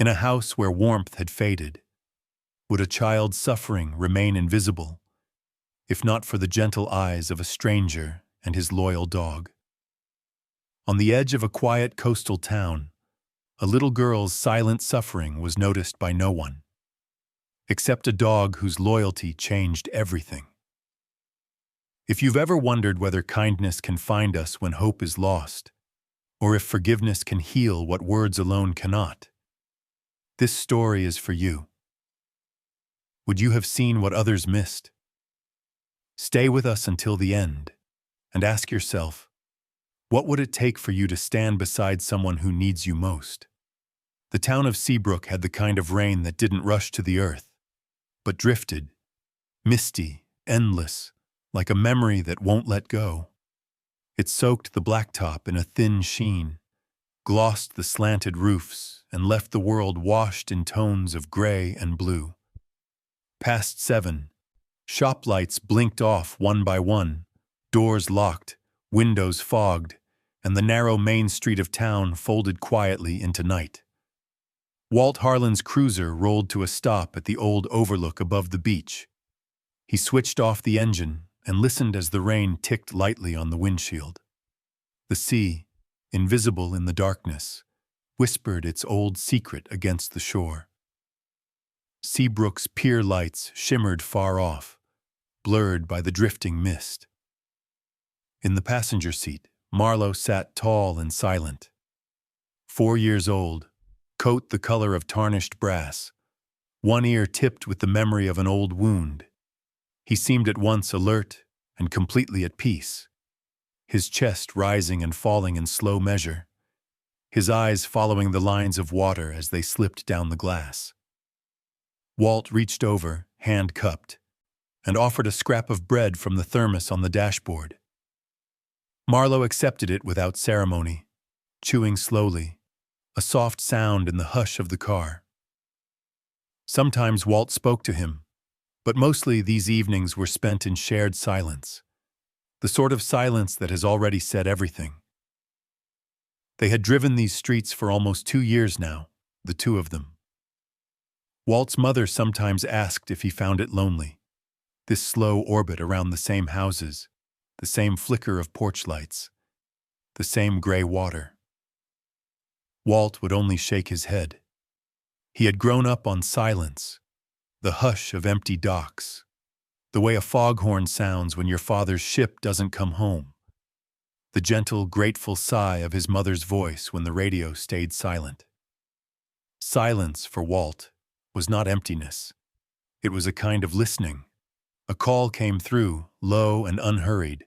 In a house where warmth had faded, would a child's suffering remain invisible, if not for the gentle eyes of a stranger and his loyal dog? On the edge of a quiet coastal town, a little girl's silent suffering was noticed by no one, except a dog whose loyalty changed everything. If you've ever wondered whether kindness can find us when hope is lost, or if forgiveness can heal what words alone cannot, this story is for you. Would you have seen what others missed? Stay with us until the end, and ask yourself, what would it take for you to stand beside someone who needs you most? The town of Seabrook had the kind of rain that didn't rush to the earth, but drifted, misty, endless, like a memory that won't let go. It soaked the blacktop in a thin sheen, glossed the slanted roofs, and left the world washed in tones of gray and blue. Past 7, shop lights blinked off one by one, doors locked, windows fogged, and the narrow main street of town folded quietly into night. Walt Harlan's cruiser rolled to a stop at the old overlook above the beach. He switched off the engine and listened as the rain ticked lightly on the windshield. The sea, invisible in the darkness, whispered its old secret against the shore. Seabrook's pier lights shimmered far off, blurred by the drifting mist. In the passenger seat, Marlowe sat tall and silent. 4 years old, coat the color of tarnished brass, one ear tipped with the memory of an old wound. He seemed at once alert and completely at peace, his chest rising and falling in slow measure, his eyes following the lines of water as they slipped down the glass. Walt reached over, hand cupped, and offered a scrap of bread from the thermos on the dashboard. Marlowe accepted it without ceremony, chewing slowly, a soft sound in the hush of the car. Sometimes Walt spoke to him, but mostly these evenings were spent in shared silence, the sort of silence that has already said everything. They had driven these streets for almost 2 years now, the two of them. Walt's mother sometimes asked if he found it lonely, this slow orbit around the same houses, the same flicker of porch lights, the same gray water. Walt would only shake his head. He had grown up on silence, the hush of empty docks, the way a foghorn sounds when your father's ship doesn't come home, the gentle, grateful sigh of his mother's voice when the radio stayed silent. Silence, for Walt, was not emptiness. It was a kind of listening. A call came through, low and unhurried,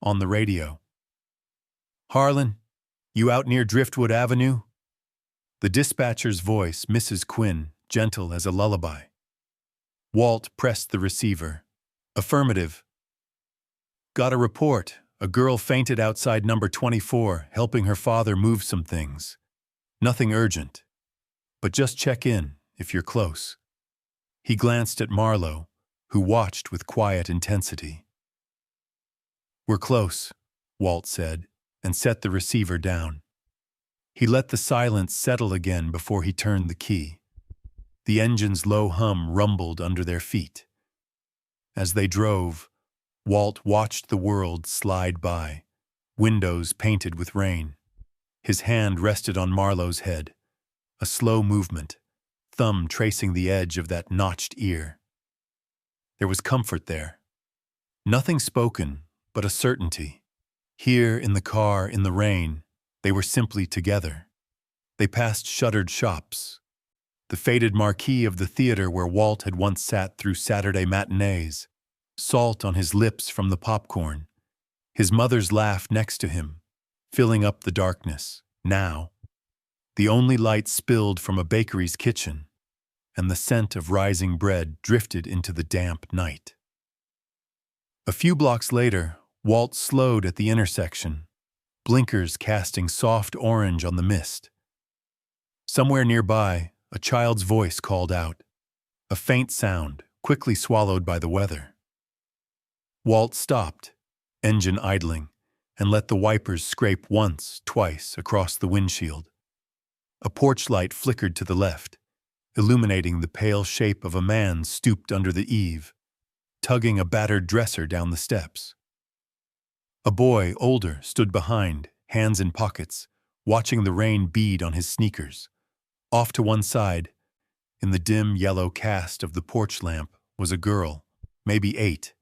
on the radio. "Harlan, you out near Driftwood Avenue?" The dispatcher's voice, Mrs. Quinn, gentle as a lullaby. Walt pressed the receiver. "Affirmative." "Got a report. A girl fainted outside number 24, helping her father move some things. Nothing urgent. But just check in, if you're close." He glanced at Marlowe, who watched with quiet intensity. "We're close," Walt said, and set the receiver down. He let the silence settle again before he turned the key. The engine's low hum rumbled under their feet. As they drove, Walt watched the world slide by, windows painted with rain. His hand rested on Marlowe's head, a slow movement, thumb tracing the edge of that notched ear. There was comfort there. Nothing spoken, but a certainty. Here in the car, in the rain, they were simply together. They passed shuttered shops, the faded marquee of the theater where Walt had once sat through Saturday matinees, salt on his lips from the popcorn, his mother's laugh next to him, filling up the darkness. Now, the only light spilled from a bakery's kitchen, and the scent of rising bread drifted into the damp night. A few blocks later, Walt slowed at the intersection, blinkers casting soft orange on the mist. Somewhere nearby, a child's voice called out, a faint sound, quickly swallowed by the weather. Walt stopped, engine idling, and let the wipers scrape once, twice across the windshield. A porch light flickered to the left, illuminating the pale shape of a man stooped under the eave, tugging a battered dresser down the steps. A boy, older, stood behind, hands in pockets, watching the rain bead on his sneakers. Off to one side, in the dim yellow cast of the porch lamp, was a girl, maybe 8.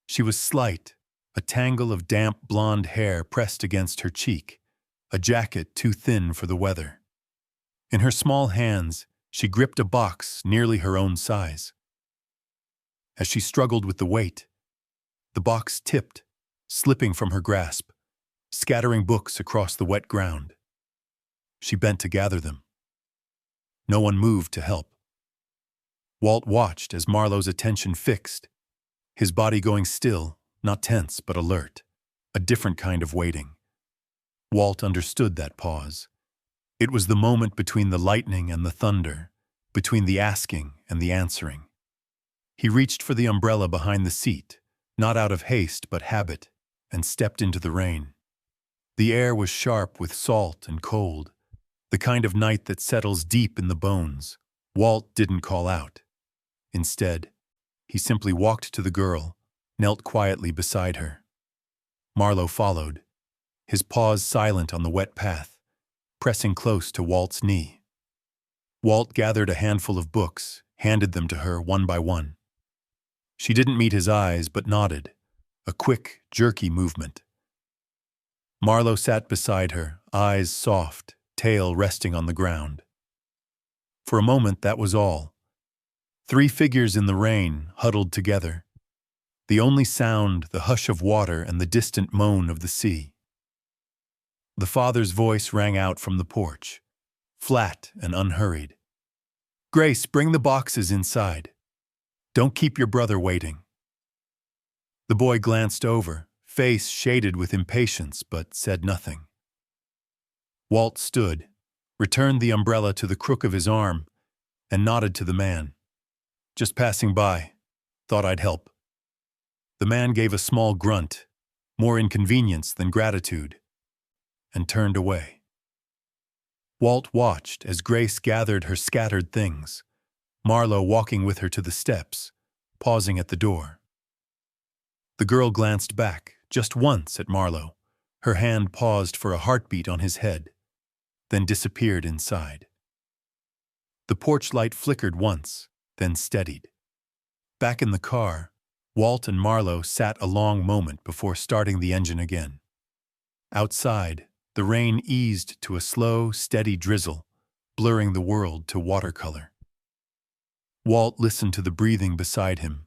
She was slight, a tangle of damp blonde hair pressed against her cheek, a jacket too thin for the weather. In her small hands, she gripped a box nearly her own size. As she struggled with the weight, the box tipped, slipping from her grasp, scattering books across the wet ground. She bent to gather them. No one moved to help. Walt watched as Marlowe's attention fixed, his body going still, not tense but alert, a different kind of waiting. Walt understood that pause. It was the moment between the lightning and the thunder, between the asking and the answering. He reached for the umbrella behind the seat, not out of haste but habit, and stepped into the rain. The air was sharp with salt and cold, the kind of night that settles deep in the bones. Walt didn't call out. Instead, he simply walked to the girl, knelt quietly beside her. Marlowe followed, his paws silent on the wet path, pressing close to Walt's knee. Walt gathered a handful of books, handed them to her one by one. She didn't meet his eyes but nodded, a quick, jerky movement. Marlowe sat beside her, eyes soft, tail resting on the ground. For a moment, that was all. 3 figures in the rain, huddled together. The only sound, the hush of water and the distant moan of the sea. The father's voice rang out from the porch, flat and unhurried. "Grace, bring the boxes inside. Don't keep your brother waiting." The boy glanced over, face shaded with impatience, but said nothing. Walt stood, returned the umbrella to the crook of his arm, and nodded to the man. "Just passing by. Thought I'd help." The man gave a small grunt, more inconvenience than gratitude, and turned away. Walt watched as Grace gathered her scattered things, Marlowe walking with her to the steps, pausing at the door. The girl glanced back, just once, at Marlowe. Her hand paused for a heartbeat on his head, then disappeared inside. The porch light flickered once, then steadied. Back in the car, Walt and Marlowe sat a long moment before starting the engine again. Outside, the rain eased to a slow, steady drizzle, blurring the world to watercolor. Walt listened to the breathing beside him,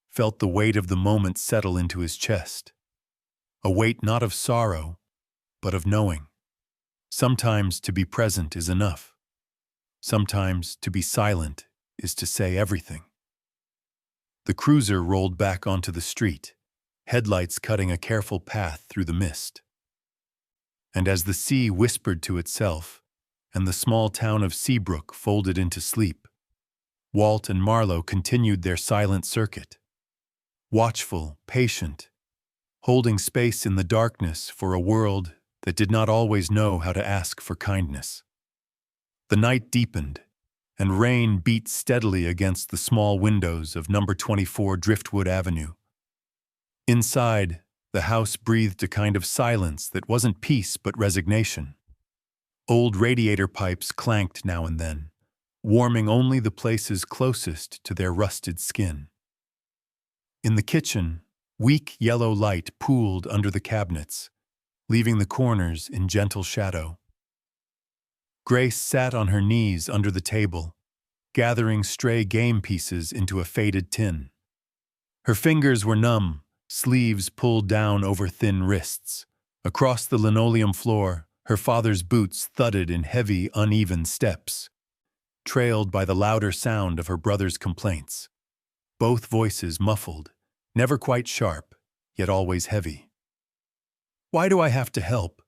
felt the weight of the moment settle into his chest. A weight not of sorrow, but of knowing. Sometimes to be present is enough. Sometimes to be silent is to say everything. The cruiser rolled back onto the street, headlights cutting a careful path through the mist. And as the sea whispered to itself, and the small town of Seabrook folded into sleep, Walt and Marlowe continued their silent circuit, watchful, patient, holding space in the darkness for a world that did not always know how to ask for kindness. The night deepened, and rain beat steadily against the small windows of number 24 Driftwood Avenue. Inside, the house breathed a kind of silence that wasn't peace but resignation. Old radiator pipes clanked now and then, warming only the places closest to their rusted skin. In the kitchen, weak yellow light pooled under the cabinets, leaving the corners in gentle shadow. Grace sat on her knees under the table, gathering stray game pieces into a faded tin. Her fingers were numb, sleeves pulled down over thin wrists. Across the linoleum floor, her father's boots thudded in heavy, uneven steps, trailed by the louder sound of her brother's complaints. Both voices muffled, never quite sharp, yet always heavy. "Why do I have to help?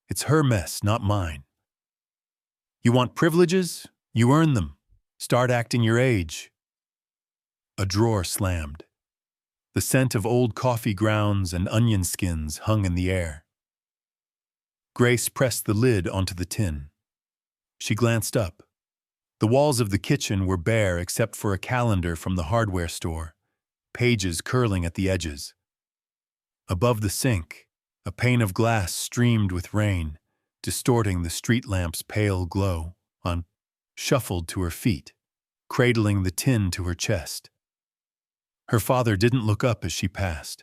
It's her mess, not mine. You want privileges? You earn them. Start acting your age." A drawer slammed. The scent of old coffee grounds and onion skins hung in the air. Grace pressed the lid onto the tin. She glanced up. The walls of the kitchen were bare except for a calendar from the hardware store, pages curling at the edges. Above the sink, a pane of glass streamed with rain, distorting the street lamp's pale glow. Shuffled to her feet, cradling the tin to her chest. Her father didn't look up as she passed.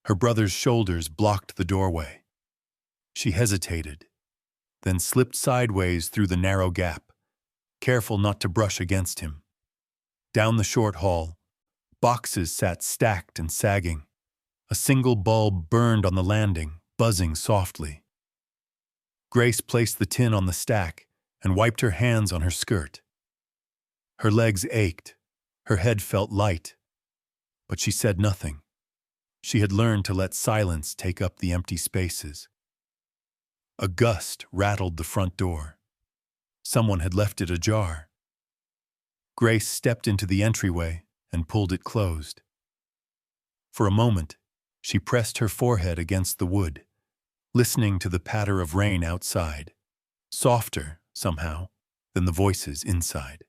Her brother's shoulders blocked the doorway. She hesitated, then slipped sideways through the narrow gap, careful not to brush against him. Down the short hall, boxes sat stacked and sagging. A single bulb burned on the landing, buzzing softly. Grace placed the tin on the stack and wiped her hands on her skirt. Her legs ached, her head felt light, but she said nothing. She had learned to let silence take up the empty spaces. A gust rattled the front door. Someone had left it ajar. Grace stepped into the entryway and pulled it closed. For a moment, she pressed her forehead against the wood, listening to the patter of rain outside, softer, somehow, than the voices inside.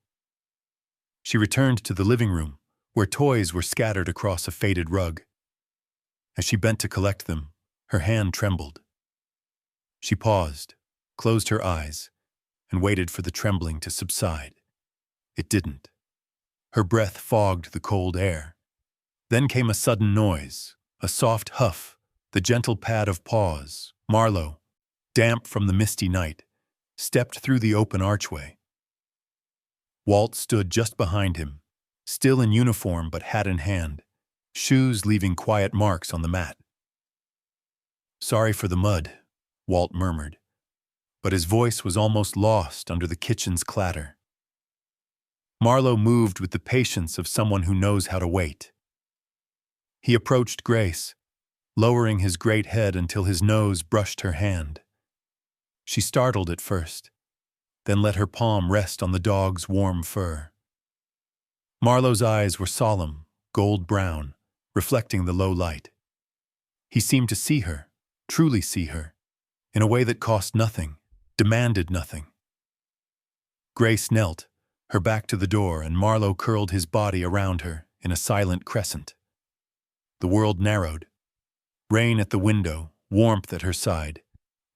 She returned to the living room, where toys were scattered across a faded rug. As she bent to collect them, her hand trembled. She paused, closed her eyes, and waited for the trembling to subside. It didn't. Her breath fogged the cold air. Then came a sudden noise, a soft huff, the gentle pad of paws. Marlowe, damp from the misty night, stepped through the open archway. Walt stood just behind him, still in uniform but hat in hand, shoes leaving quiet marks on the mat. "Sorry for the mud," Walt murmured, but his voice was almost lost under the kitchen's clatter. Marlowe moved with the patience of someone who knows how to wait. He approached Grace, lowering his great head until his nose brushed her hand. She startled at first, then let her palm rest on the dog's warm fur. Marlowe's eyes were solemn, gold-brown, reflecting the low light. He seemed to see her, truly see her, in a way that cost nothing, demanded nothing. Grace knelt, her back to the door, and Marlowe curled his body around her in a silent crescent. The world narrowed. Rain at the window, warmth at her side,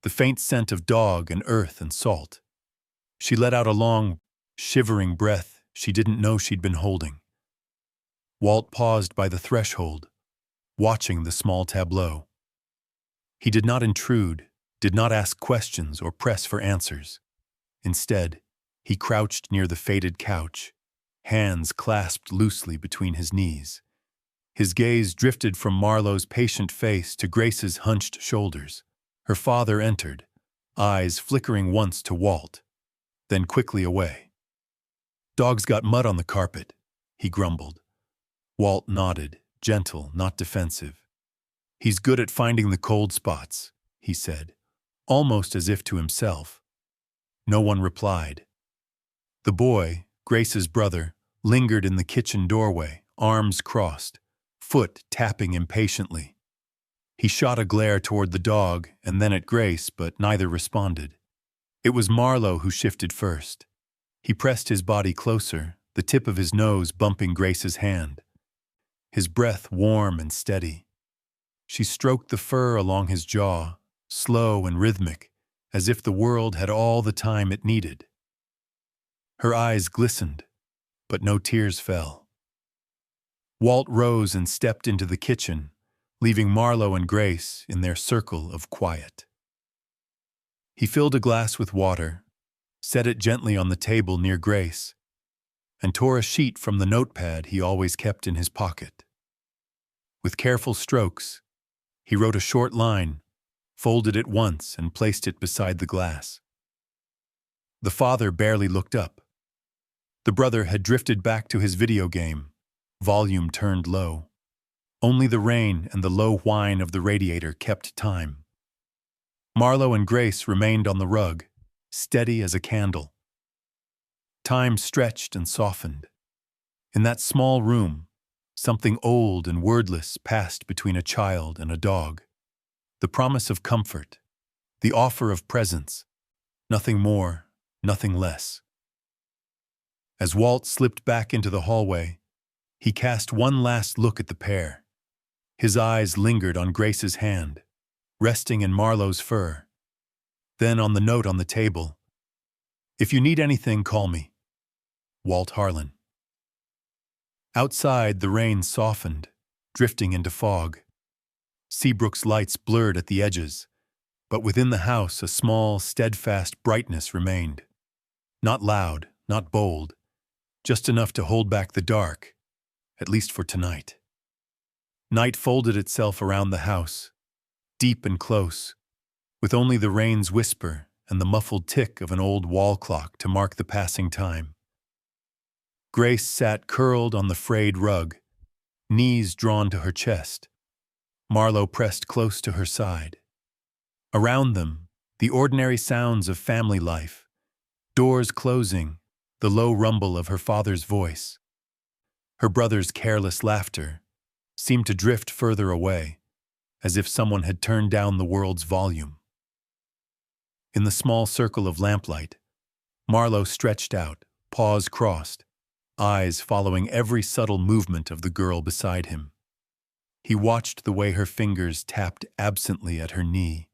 the faint scent of dog and earth and salt. She let out a long, shivering breath she didn't know she'd been holding. Walt paused by the threshold, watching the small tableau. He did not intrude, did not ask questions or press for answers. Instead, he crouched near the faded couch, hands clasped loosely between his knees. His gaze drifted from Marlowe's patient face to Grace's hunched shoulders. Her father entered, eyes flickering once to Walt, then quickly away. "Dog's got mud on the carpet," he grumbled. Walt nodded, gentle, not defensive. "He's good at finding the cold spots," he said, almost as if to himself. No one replied. The boy, Grace's brother, lingered in the kitchen doorway, arms crossed, foot tapping impatiently. He shot a glare toward the dog and then at Grace, but neither responded. It was Marlowe who shifted first. He pressed his body closer, the tip of his nose bumping Grace's hand. His breath warm and steady. She stroked the fur along his jaw, slow and rhythmic, as if the world had all the time it needed. Her eyes glistened, but no tears fell. Walt rose and stepped into the kitchen, leaving Marlowe and Grace in their circle of quiet. He filled a glass with water, set it gently on the table near Grace, and tore a sheet from the notepad he always kept in his pocket. With careful strokes, he wrote a short line, folded it once, and placed it beside the glass. The father barely looked up. The brother had drifted back to his video game, volume turned low. Only the rain and the low whine of the radiator kept time. Marlowe and Grace remained on the rug, steady as a candle. Time stretched and softened. In that small room, something old and wordless passed between a child and a dog. The promise of comfort, the offer of presence, nothing more, nothing less. As Walt slipped back into the hallway, he cast one last look at the pair. His eyes lingered on Grace's hand, resting in Marlowe's fur. Then on the note on the table, "If you need anything, call me. Walt Harlan." Outside, the rain softened, drifting into fog. Seabrook's lights blurred at the edges, but within the house a small, steadfast brightness remained. Not loud, not bold, just enough to hold back the dark, at least for tonight. Night folded itself around the house, deep and close, with only the rain's whisper and the muffled tick of an old wall clock to mark the passing time. Grace sat curled on the frayed rug, knees drawn to her chest. Marlowe pressed close to her side. Around them, the ordinary sounds of family life, doors closing, the low rumble of her father's voice. Her brother's careless laughter seemed to drift further away, as if someone had turned down the world's volume. In the small circle of lamplight, Marlowe stretched out, paws crossed, eyes following every subtle movement of the girl beside him. He watched the way her fingers tapped absently at her knee,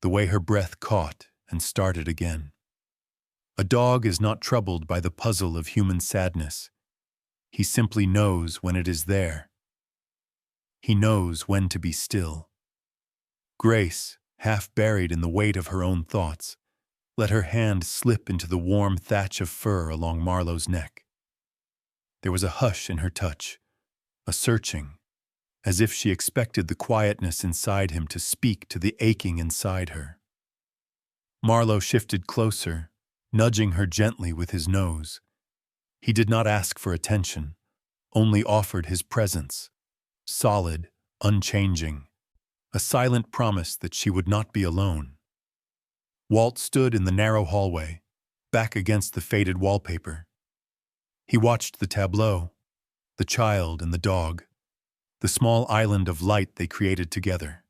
the way her breath caught and started again. A dog is not troubled by the puzzle of human sadness. He simply knows when it is there. He knows when to be still. Grace, half buried in the weight of her own thoughts, let her hand slip into the warm thatch of fur along Marlowe's neck. There was a hush in her touch, a searching, as if she expected the quietness inside him to speak to the aching inside her. Marlowe shifted closer, nudging her gently with his nose. He did not ask for attention, only offered his presence, solid, unchanging, a silent promise that she would not be alone. Walt stood in the narrow hallway, back against the faded wallpaper. He watched the tableau, the child and the dog, the small island of light they created together.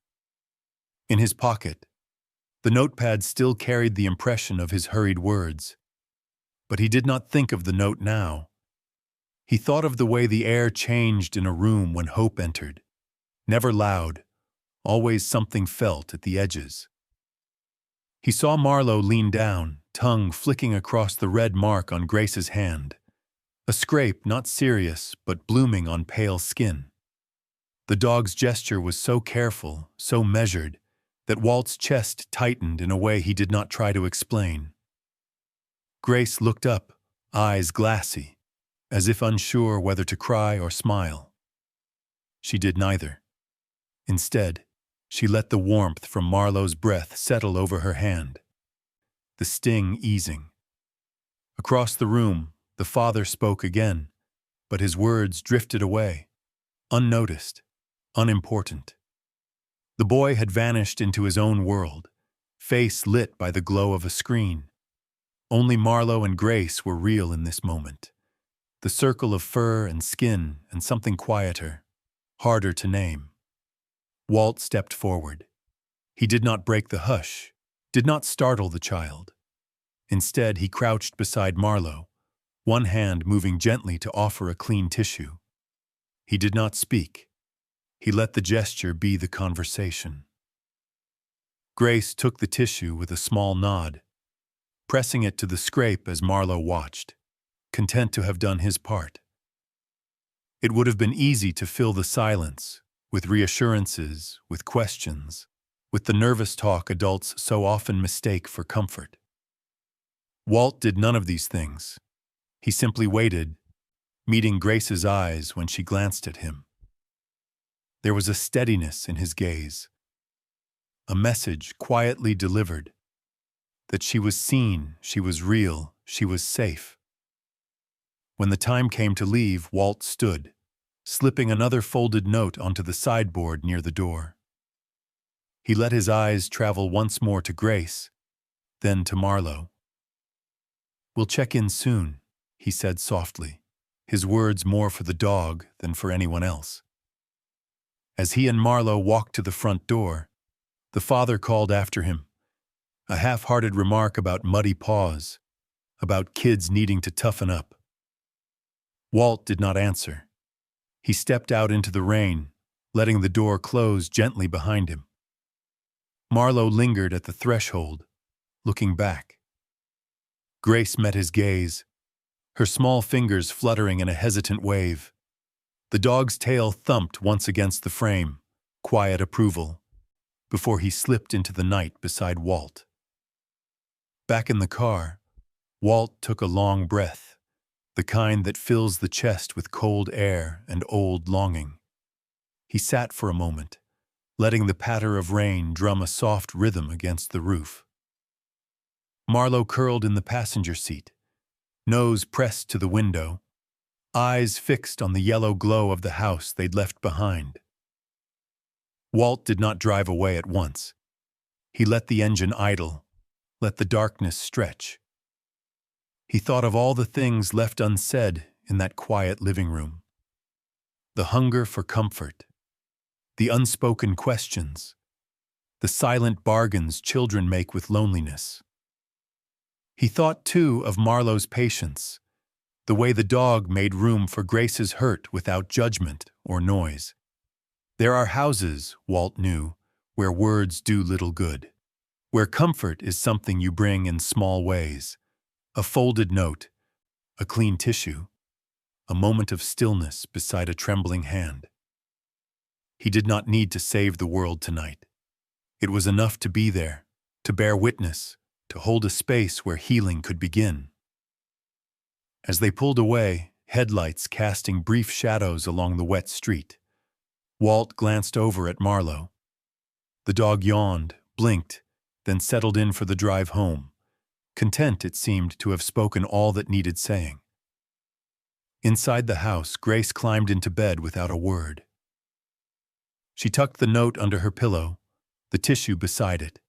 In his pocket, the notepad still carried the impression of his hurried words. But he did not think of the note now. He thought of the way the air changed in a room when hope entered. Never loud, always something felt at the edges. He saw Marlowe lean down, tongue flicking across the red mark on Grace's hand. A scrape not serious, but blooming on pale skin. The dog's gesture was so careful, so measured, that Walt's chest tightened in a way he did not try to explain. Grace looked up, eyes glassy, as if unsure whether to cry or smile. She did neither. Instead, she let the warmth from Marlowe's breath settle over her hand, the sting easing. Across the room, the father spoke again, but his words drifted away, unnoticed, unimportant. The boy had vanished into his own world, face lit by the glow of a screen. Only Marlowe and Grace were real in this moment. The circle of fur and skin and something quieter, harder to name. Walt stepped forward. He did not break the hush, did not startle the child. Instead, he crouched beside Marlowe, one hand moving gently to offer a clean tissue. He did not speak. He let the gesture be the conversation. Grace took the tissue with a small nod, pressing it to the scrape as Marlowe watched, content to have done his part. It would have been easy to fill the silence, with reassurances, with questions, with the nervous talk adults so often mistake for comfort. Walt did none of these things. He simply waited, meeting Grace's eyes when she glanced at him. There was a steadiness in his gaze, a message quietly delivered, that she was seen, she was real, she was safe. When the time came to leave, Walt stood, slipping another folded note onto the sideboard near the door. He let his eyes travel once more to Grace, then to Marlowe. "We'll check in soon," he said softly, his words more for the dog than for anyone else. As he and Marlowe walked to the front door, the father called after him, a half-hearted remark about muddy paws, about kids needing to toughen up. Walt did not answer. He stepped out into the rain, letting the door close gently behind him. Marlowe lingered at the threshold, looking back. Grace met his gaze, her small fingers fluttering in a hesitant wave. The dog's tail thumped once against the frame, quiet approval, before he slipped into the night beside Walt. Back in the car, Walt took a long breath, the kind that fills the chest with cold air and old longing. He sat for a moment, letting the patter of rain drum a soft rhythm against the roof. Marlowe curled in the passenger seat, nose pressed to the window, eyes fixed on the yellow glow of the house they'd left behind. Walt did not drive away at once. He let the engine idle, let the darkness stretch. He thought of all the things left unsaid in that quiet living room. The hunger for comfort, the unspoken questions, the silent bargains children make with loneliness. He thought, too, of Marlowe's patience, the way the dog made room for Grace's hurt without judgment or noise. There are houses, Walt knew, where words do little good, where comfort is something you bring in small ways. A folded note, a clean tissue, a moment of stillness beside a trembling hand. He did not need to save the world tonight. It was enough to be there, to bear witness, to hold a space where healing could begin. As they pulled away, headlights casting brief shadows along the wet street, Walt glanced over at Marlowe. The dog yawned, blinked, then settled in for the drive home, content, it seemed, to have spoken all that needed saying. Inside the house, Grace climbed into bed without a word. She tucked the note under her pillow, the tissue beside it,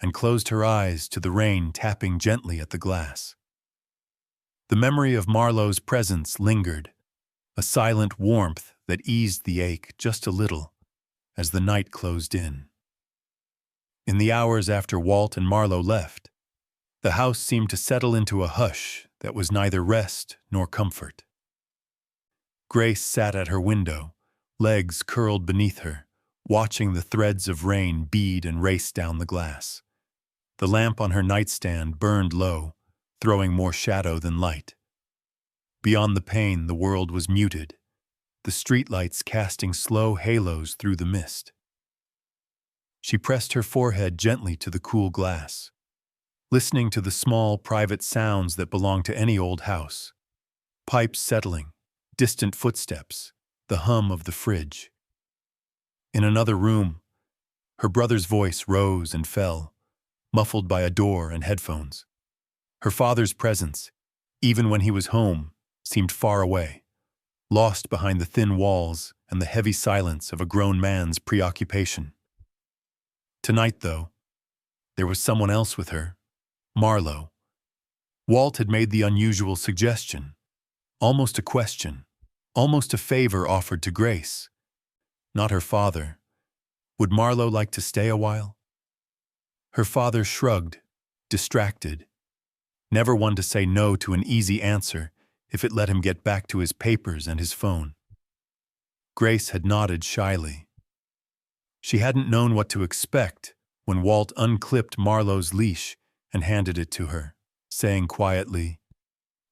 and closed her eyes to the rain tapping gently at the glass. The memory of Marlowe's presence lingered, a silent warmth that eased the ache just a little as the night closed in. In the hours after Walt and Marlowe left, the house seemed to settle into a hush that was neither rest nor comfort. Grace sat at her window, legs curled beneath her, watching the threads of rain bead and race down the glass. The lamp on her nightstand burned low, throwing more shadow than light. Beyond the pane, the world was muted, the streetlights casting slow halos through the mist. She pressed her forehead gently to the cool glass, listening to the small, private sounds that belong to any old house. Pipes settling, distant footsteps, the hum of the fridge. In another room, her brother's voice rose and fell, muffled by a door and headphones. Her father's presence, even when he was home, seemed far away, lost behind the thin walls and the heavy silence of a grown man's preoccupation. Tonight, though, there was someone else with her, Marlowe. Walt had made the unusual suggestion, almost a question, almost a favor offered to Grace. Not her father. Would Marlowe like to stay a while? Her father shrugged, distracted, never one to say no to an easy answer if it let him get back to his papers and his phone. Grace had nodded shyly. She hadn't known what to expect when Walt unclipped Marlowe's leash and handed it to her, saying quietly,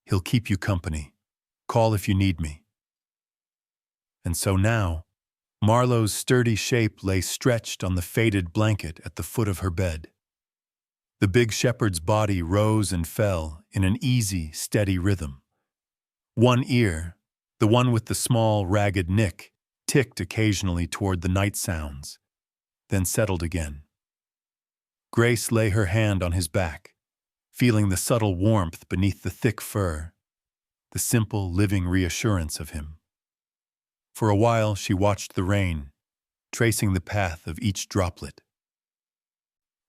"He'll keep you company. Call if you need me." And so now, Marlowe's sturdy shape lay stretched on the faded blanket at the foot of her bed. The big shepherd's body rose and fell in an easy, steady rhythm. One ear, the one with the small, ragged nick, ticked occasionally toward the night sounds, then settled again. Grace lay her hand on his back, feeling the subtle warmth beneath the thick fur, the simple, living reassurance of him. For a while she watched the rain, tracing the path of each droplet.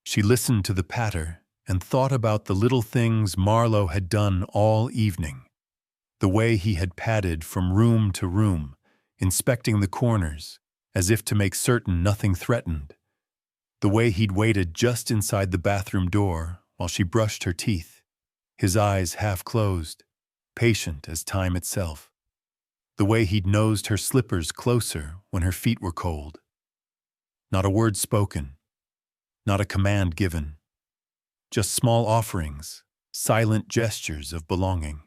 She listened to the patter and thought about the little things Marlowe had done all evening, the way he had padded from room to room, inspecting the corners, as if to make certain nothing threatened, the way he'd waited just inside the bathroom door while she brushed her teeth, his eyes half closed, patient as time itself. The way he'd nosed her slippers closer when her feet were cold. Not a word spoken, not a command given, just small offerings, silent gestures of belonging.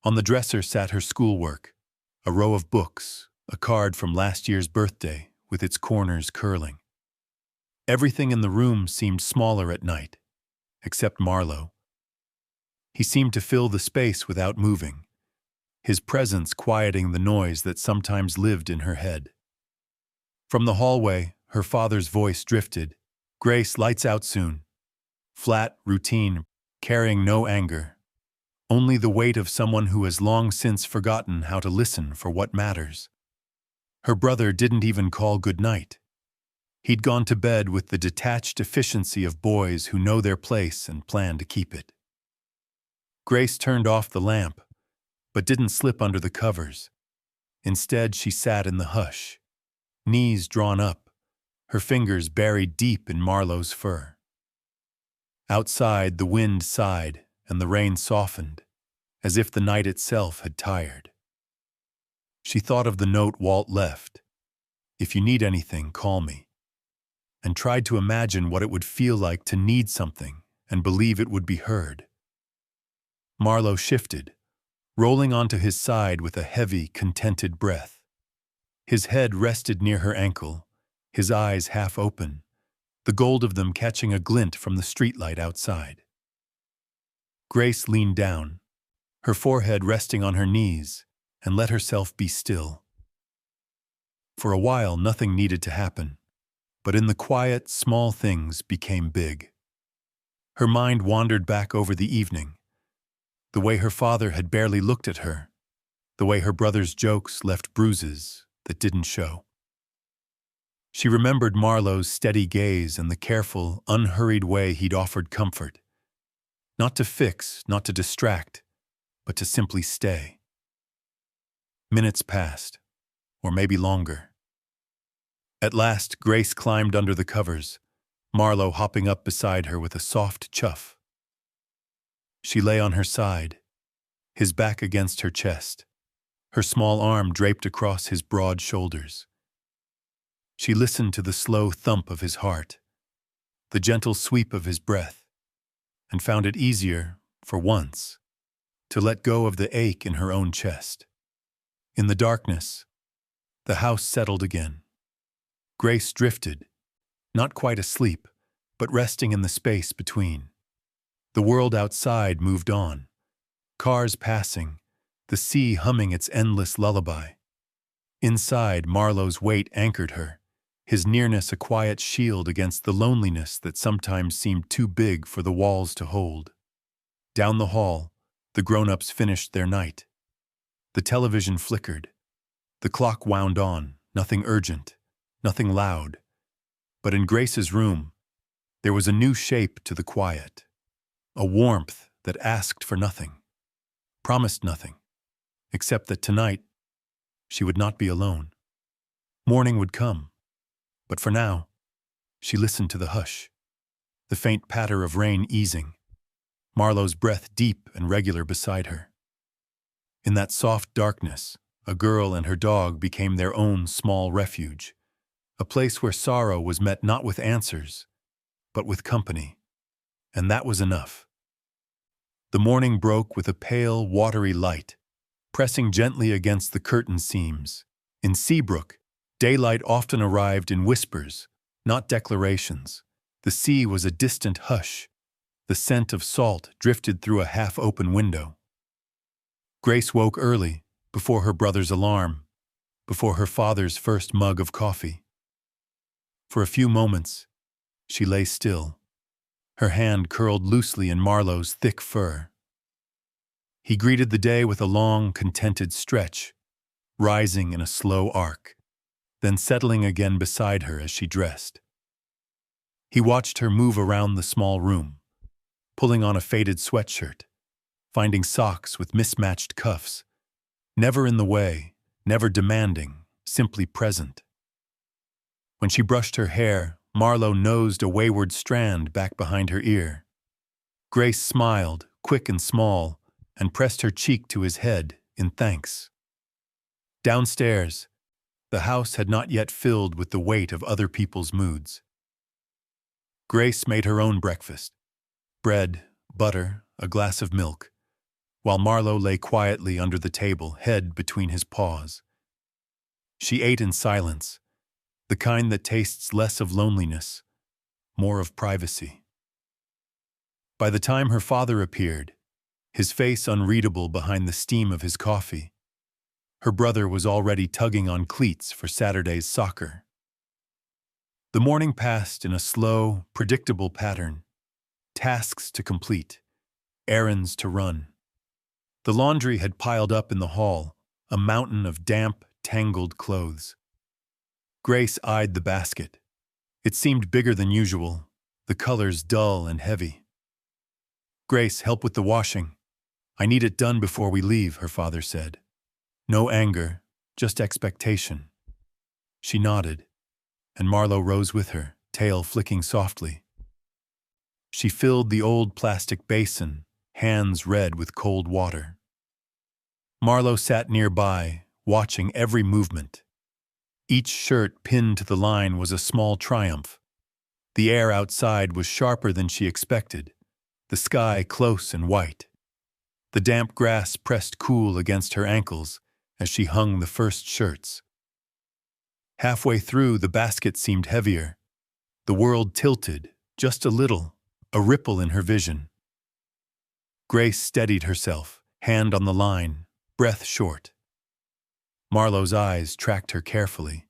On the dresser sat her schoolwork, a row of books, a card from last year's birthday with its corners curling. Everything in the room seemed smaller at night, except Marlowe. He seemed to fill the space without moving, his presence quieting the noise that sometimes lived in her head. From the hallway, her father's voice drifted, "Grace, lights out soon." Flat, routine, carrying no anger. Only the weight of someone who has long since forgotten how to listen for what matters. Her brother didn't even call goodnight. He'd gone to bed with the detached efficiency of boys who know their place and plan to keep it. Grace turned off the lamp, but didn't slip under the covers. Instead, she sat in the hush, knees drawn up, her fingers buried deep in Marlowe's fur. Outside, the wind sighed and the rain softened, as if the night itself had tired. She thought of the note Walt left, "If you need anything, call me," and tried to imagine what it would feel like to need something and believe it would be heard. Marlowe shifted, rolling onto his side with a heavy, contented breath. His head rested near her ankle, his eyes half open, the gold of them catching a glint from the streetlight outside. Grace leaned down, her forehead resting on her knees, and let herself be still. For a while, nothing needed to happen, but in the quiet, small things became big. Her mind wandered back over the evening, the way her father had barely looked at her, the way her brother's jokes left bruises that didn't show. She remembered Marlowe's steady gaze and the careful, unhurried way he'd offered comfort. Not to fix, not to distract, but to simply stay. Minutes passed, or maybe longer. At last, Grace climbed under the covers, Marlowe hopping up beside her with a soft chuff. She lay on her side, his back against her chest, her small arm draped across his broad shoulders. She listened to the slow thump of his heart, the gentle sweep of his breath, and found it easier, for once, to let go of the ache in her own chest. In the darkness, the house settled again. Grace drifted, not quite asleep, but resting in the space between. The world outside moved on, cars passing, the sea humming its endless lullaby. Inside, Marlowe's weight anchored her, his nearness a quiet shield against the loneliness that sometimes seemed too big for the walls to hold. Down the hall, the grown-ups finished their night. The television flickered. The clock wound on, nothing urgent, nothing loud. But in Grace's room, there was a new shape to the quiet, a warmth that asked for nothing, promised nothing, except that tonight she would not be alone. Morning would come, but for now, she listened to the hush, the faint patter of rain easing, Marlowe's breath deep and regular beside her. In that soft darkness, a girl and her dog became their own small refuge, a place where sorrow was met not with answers, but with company, and that was enough. The morning broke with a pale, watery light, pressing gently against the curtain seams. In Seabrook, daylight often arrived in whispers, not declarations. The sea was a distant hush. The scent of salt drifted through a half-open window. Grace woke early, before her brother's alarm, before her father's first mug of coffee. For a few moments, she lay still, her hand curled loosely in Marlowe's thick fur. He greeted the day with a long, contented stretch, rising in a slow arc, then settling again beside her as she dressed. He watched her move around the small room, pulling on a faded sweatshirt, finding socks with mismatched cuffs, never in the way, never demanding, simply present. When she brushed her hair, Marlowe nosed a wayward strand back behind her ear. Grace smiled, quick and small, and pressed her cheek to his head in thanks. Downstairs, the house had not yet filled with the weight of other people's moods. Grace made her own breakfast: bread, butter, a glass of milk, while Marlowe lay quietly under the table, head between his paws. She ate in silence, the kind that tastes less of loneliness, more of privacy. By the time her father appeared, his face unreadable behind the steam of his coffee, her brother was already tugging on cleats for Saturday's soccer. The morning passed in a slow, predictable pattern: tasks to complete, errands to run. The laundry had piled up in the hall, a mountain of damp, tangled clothes. Grace eyed the basket. It seemed bigger than usual, the colors dull and heavy. "Grace, help with the washing. I need it done before we leave," her father said. No anger, just expectation. She nodded, and Marlowe rose with her, tail flicking softly. She filled the old plastic basin, hands red with cold water. Marlowe sat nearby, watching every movement. Each shirt pinned to the line was a small triumph. The air outside was sharper than she expected, the sky close and white. The damp grass pressed cool against her ankles as she hung the first shirts. Halfway through, the basket seemed heavier. The world tilted, just a little, a ripple in her vision. Grace steadied herself, hand on the line, breath short. Marlowe's eyes tracked her carefully.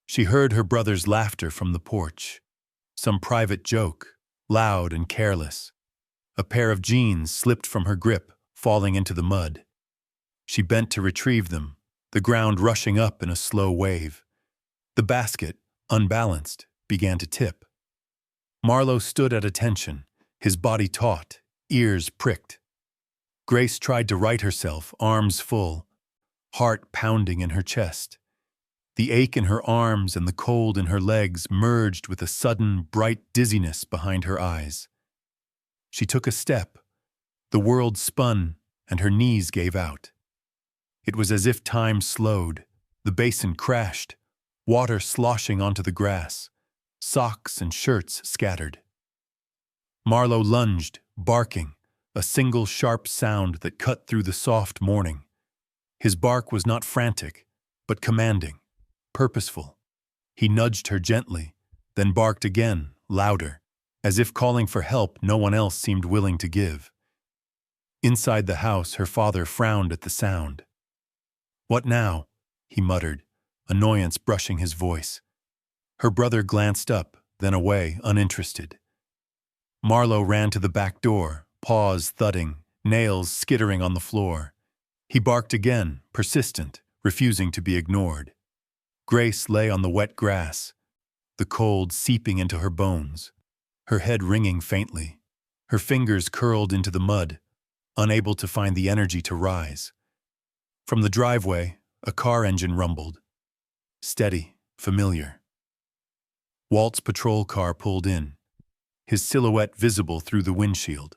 She heard her brother's laughter from the porch. Some private joke, loud and careless. A pair of jeans slipped from her grip, falling into the mud. She bent to retrieve them, the ground rushing up in a slow wave. The basket, unbalanced, began to tip. Marlowe stood at attention, his body taut, ears pricked. Grace tried to right herself, arms full, heart pounding in her chest. The ache in her arms and the cold in her legs merged with a sudden, bright dizziness behind her eyes. She took a step. The world spun, and her knees gave out. It was as if time slowed. The basin crashed, water sloshing onto the grass, socks and shirts scattered. Marlowe lunged, barking, a single sharp sound that cut through the soft morning. His bark was not frantic, but commanding, purposeful. He nudged her gently, then barked again, louder, as if calling for help no one else seemed willing to give. Inside the house, her father frowned at the sound. "What now?" he muttered, annoyance brushing his voice. Her brother glanced up, then away, uninterested. Marlowe ran to the back door, paws thudding, nails skittering on the floor. He barked again, persistent, refusing to be ignored. Grace lay on the wet grass, the cold seeping into her bones, her head ringing faintly, her fingers curled into the mud, unable to find the energy to rise. From the driveway, a car engine rumbled. Steady, familiar. Walt's patrol car pulled in, his silhouette visible through the windshield.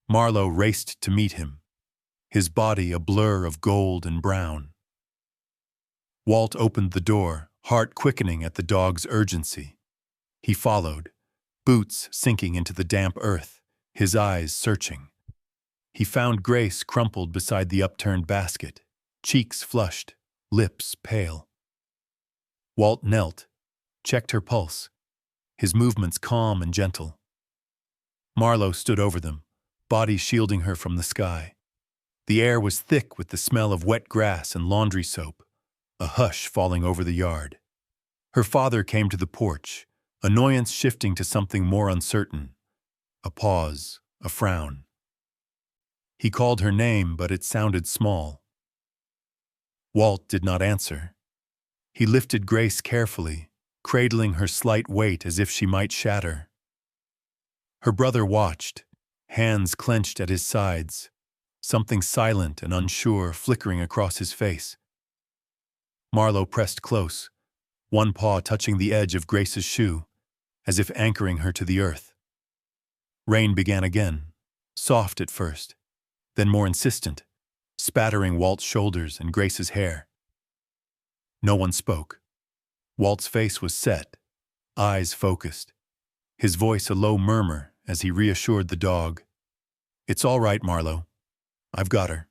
Marlowe raced to meet him, his body a blur of gold and brown. Walt opened the door, heart quickening at the dog's urgency. He followed, boots sinking into the damp earth, his eyes searching. He found Grace crumpled beside the upturned basket, cheeks flushed, lips pale. Walt knelt, checked her pulse, his movements calm and gentle. Marlowe stood over them, body shielding her from the sky. The air was thick with the smell of wet grass and laundry soap, a hush falling over the yard. Her father came to the porch, annoyance shifting to something more uncertain. A pause, a frown. He called her name, but it sounded small. Walt did not answer. He lifted Grace carefully, cradling her slight weight as if she might shatter. Her brother watched, hands clenched at his sides, something silent and unsure flickering across his face. Marlowe pressed close, one paw touching the edge of Grace's shoe, as if anchoring her to the earth. Rain began again, soft at first, then more insistent, spattering Walt's shoulders and Grace's hair. No one spoke. Walt's face was set, eyes focused, his voice a low murmur as he reassured the dog. "It's all right, Marlo. I've got her."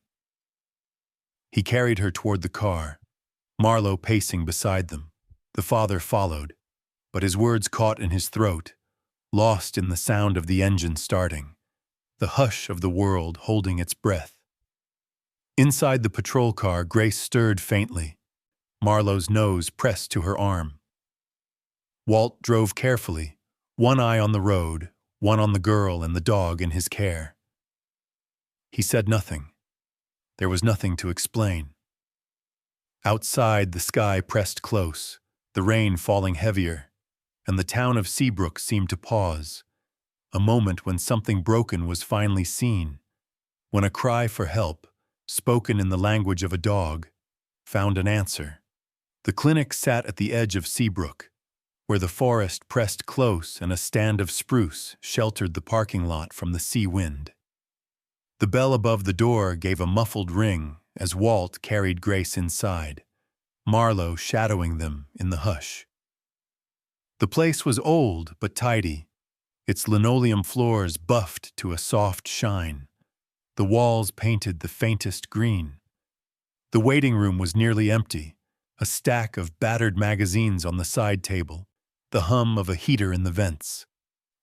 He carried her toward the car, Marlo pacing beside them. The father followed, but his words caught in his throat, lost in the sound of the engine starting, the hush of the world holding its breath. Inside the patrol car, Grace stirred faintly, Marlo's nose pressed to her arm. Walt drove carefully, one eye on the road, one on the girl and the dog in his care. He said nothing. There was nothing to explain. Outside, the sky pressed close, the rain falling heavier, and the town of Seabrook seemed to pause, a moment when something broken was finally seen, when a cry for help, spoken in the language of a dog, found an answer. The clinic sat at the edge of Seabrook, where the forest pressed close and a stand of spruce sheltered the parking lot from the sea wind. The bell above the door gave a muffled ring as Walt carried Grace inside, Marlo shadowing them in the hush. The place was old but tidy, its linoleum floors buffed to a soft shine, the walls painted the faintest green. The waiting room was nearly empty, a stack of battered magazines on the side table, the hum of a heater in the vents,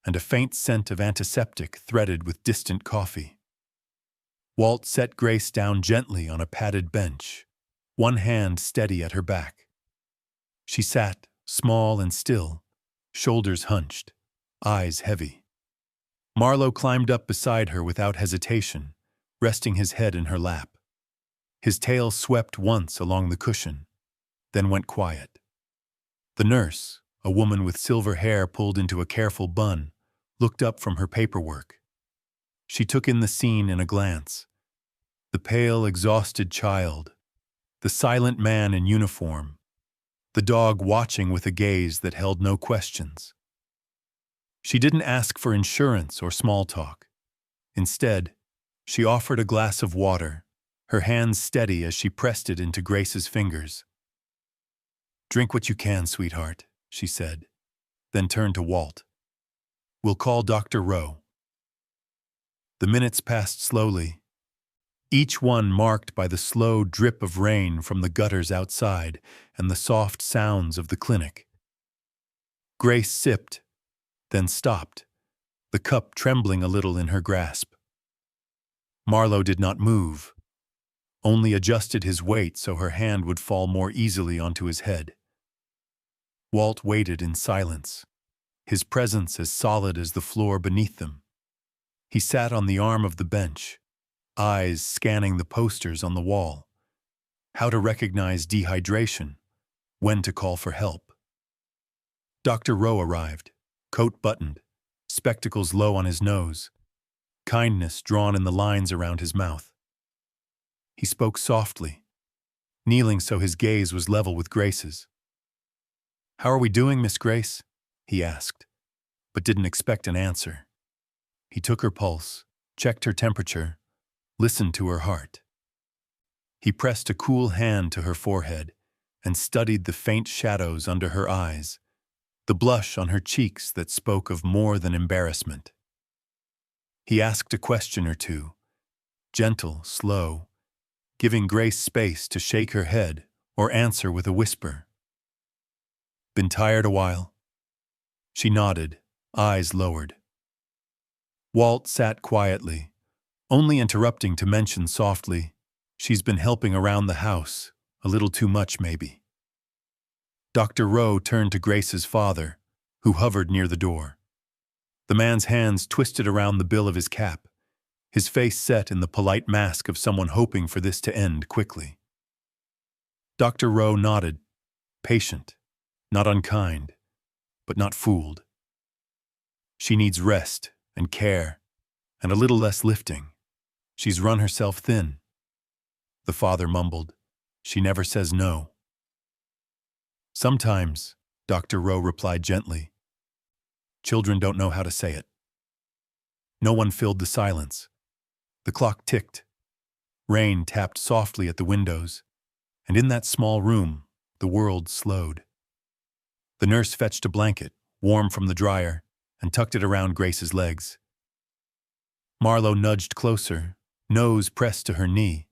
and a faint scent of antiseptic threaded with distant coffee. Walt set Grace down gently on a padded bench, one hand steady at her back. She sat, small and still, shoulders hunched, eyes heavy. Marlo climbed up beside her without hesitation, resting his head in her lap. His tail swept once along the cushion, then went quiet. The nurse, a woman with silver hair pulled into a careful bun, looked up from her paperwork. She took in the scene in a glance. The pale, exhausted child, the silent man in uniform, the dog watching with a gaze that held no questions. She didn't ask for insurance or small talk. Instead, she offered a glass of water, her hands steady as she pressed it into Grace's fingers. "Drink what you can, sweetheart," she said, then turned to Walt. "We'll call Dr. Rowe." The minutes passed slowly, each one marked by the slow drip of rain from the gutters outside and the soft sounds of the clinic. Grace sipped, then stopped, the cup trembling a little in her grasp. Marlo did not move, only adjusted his weight so her hand would fall more easily onto his head. Walt waited in silence, his presence as solid as the floor beneath them. He sat on the arm of the bench, eyes scanning the posters on the wall. How to recognize dehydration, when to call for help. Dr. Rowe arrived, coat buttoned, spectacles low on his nose, kindness drawn in the lines around his mouth. He spoke softly, kneeling so his gaze was level with Grace's. "How are we doing, Miss Grace?" he asked, but didn't expect an answer. He took her pulse, checked her temperature, listened to her heart. He pressed a cool hand to her forehead and studied the faint shadows under her eyes, the blush on her cheeks that spoke of more than embarrassment. He asked a question or two, gentle, slow, giving Grace space to shake her head or answer with a whisper. "Been tired a while?" She nodded, eyes lowered. Walt sat quietly, only interrupting to mention softly, "She's been helping around the house, a little too much maybe." Dr. Rowe turned to Grace's father, who hovered near the door. The man's hands twisted around the bill of his cap, his face set in the polite mask of someone hoping for this to end quickly. Dr. Rowe nodded, patient, not unkind, but not fooled. "She needs rest and care, and a little less lifting. She's run herself thin." The father mumbled, "She never says no." "Sometimes," Dr. Rowe replied gently, "children don't know how to say it." No one filled the silence. The clock ticked. Rain tapped softly at the windows, and in that small room, the world slowed. The nurse fetched a blanket, warm from the dryer, and tucked it around Grace's legs. Marlowe nudged closer, nose pressed to her knee,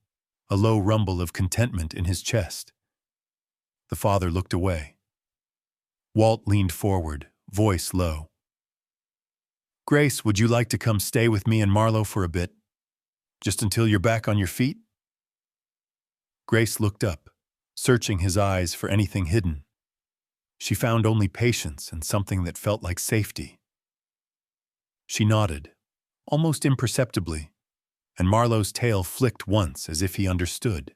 a low rumble of contentment in his chest. The father looked away. Walt leaned forward, voice low. "Grace, would you like to come stay with me and Marlowe for a bit? Just until you're back on your feet?" Grace looked up, searching his eyes for anything hidden. She found only patience and something that felt like safety. She nodded, almost imperceptibly, and Marlowe's tail flicked once as if he understood.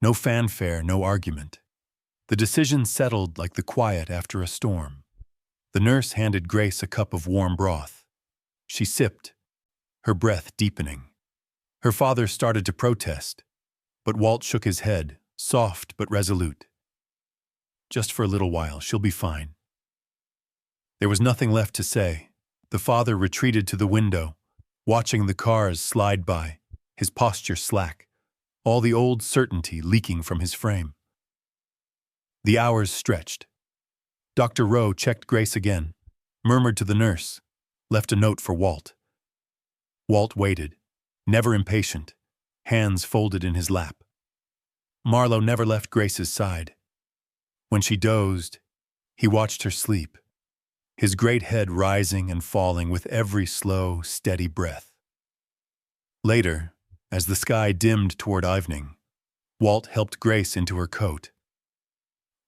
No fanfare, no argument. The decision settled like the quiet after a storm. The nurse handed Grace a cup of warm broth. She sipped, her breath deepening. Her father started to protest, but Walt shook his head, soft but resolute. "Just for a little while, she'll be fine." There was nothing left to say. The father retreated to the window, watching the cars slide by, his posture slack, all the old certainty leaking from his frame. The hours stretched. Dr. Rowe checked Grace again, murmured to the nurse, left a note for Walt. Walt waited, never impatient, hands folded in his lap. Marlowe never left Grace's side. When she dozed, he watched her sleep, his great head rising and falling with every slow, steady breath. Later, as the sky dimmed toward evening, Walt helped Grace into her coat.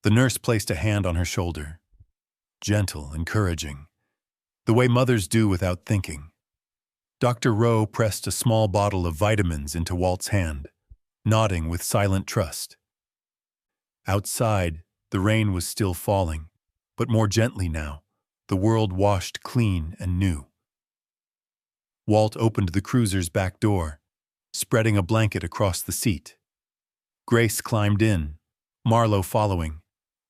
The nurse placed a hand on her shoulder, gentle, encouraging, the way mothers do without thinking. Dr. Rowe pressed a small bottle of vitamins into Walt's hand, nodding with silent trust. Outside, the rain was still falling, but more gently now, the world washed clean and new. Walt opened the cruiser's back door, spreading a blanket across the seat. Grace climbed in, Marlowe following,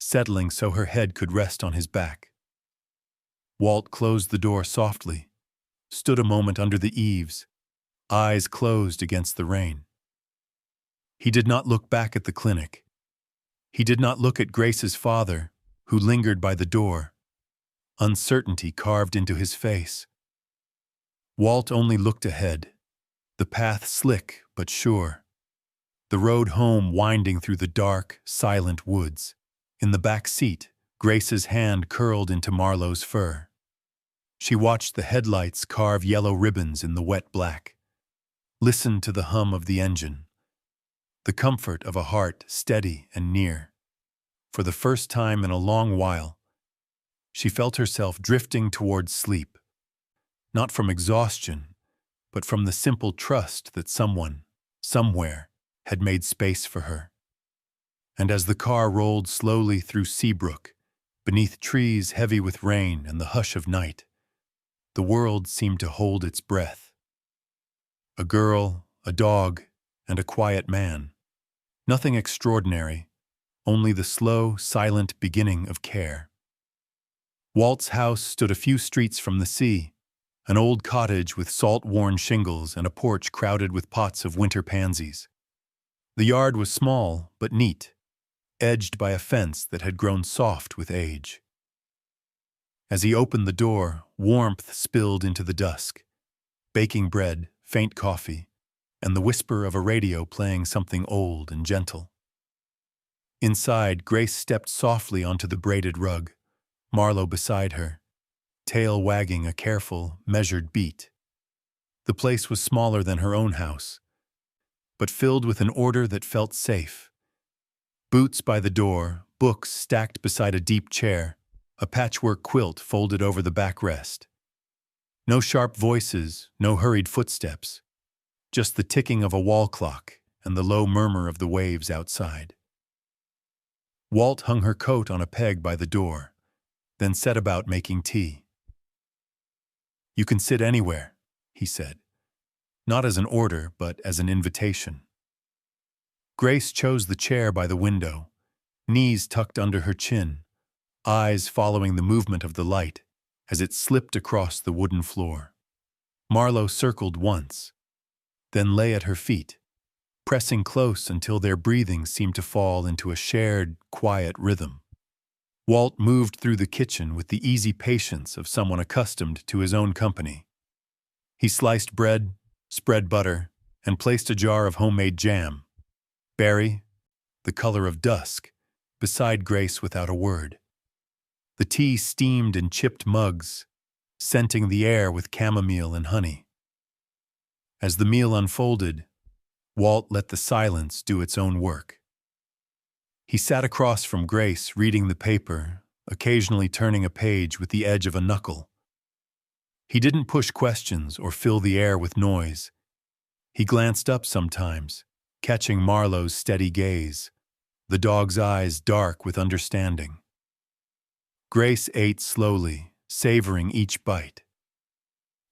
settling so her head could rest on his back. Walt closed the door softly, stood a moment under the eaves, eyes closed against the rain. He did not look back at the clinic. He did not look at Grace's father, who lingered by the door, uncertainty carved into his face. Walt only looked ahead, the path slick but sure, the road home winding through the dark, silent woods. In the back seat, Grace's hand curled into Marlowe's fur. She watched the headlights carve yellow ribbons in the wet black, listened to the hum of the engine, the comfort of a heart steady and near. For the first time in a long while, she felt herself drifting towards sleep, not from exhaustion, but from the simple trust that someone, somewhere, had made space for her. And as the car rolled slowly through Seabrook, beneath trees heavy with rain and the hush of night, the world seemed to hold its breath. A girl, a dog, and a quiet man. Nothing extraordinary, only the slow, silent beginning of care. Walt's house stood a few streets from the sea, an old cottage with salt-worn shingles and a porch crowded with pots of winter pansies. The yard was small but neat, edged by a fence that had grown soft with age. As he opened the door, warmth spilled into the dusk. Baking bread, faint coffee, and the whisper of a radio playing something old and gentle. Inside, Grace stepped softly onto the braided rug, Marlowe beside her, tail wagging a careful, measured beat. The place was smaller than her own house, but filled with an order that felt safe. Boots by the door, books stacked beside a deep chair, a patchwork quilt folded over the backrest. No sharp voices, no hurried footsteps, just the ticking of a wall clock and the low murmur of the waves outside. Walt hung her coat on a peg by the door, then set about making tea. "You can sit anywhere," he said, not as an order, but as an invitation. Grace chose the chair by the window, knees tucked under her chin, eyes following the movement of the light as it slipped across the wooden floor. Marlowe circled once, then lay at her feet, pressing close until their breathing seemed to fall into a shared, quiet rhythm. Walt moved through the kitchen with the easy patience of someone accustomed to his own company. He sliced bread, spread butter, and placed a jar of homemade jam, berry, the color of dusk, beside Grace without a word. The tea steamed in chipped mugs, scenting the air with chamomile and honey. As the meal unfolded, Walt let the silence do its own work. He sat across from Grace, reading the paper, occasionally turning a page with the edge of a knuckle. He didn't push questions or fill the air with noise. He glanced up sometimes, catching Marlowe's steady gaze, the dog's eyes dark with understanding. Grace ate slowly, savoring each bite.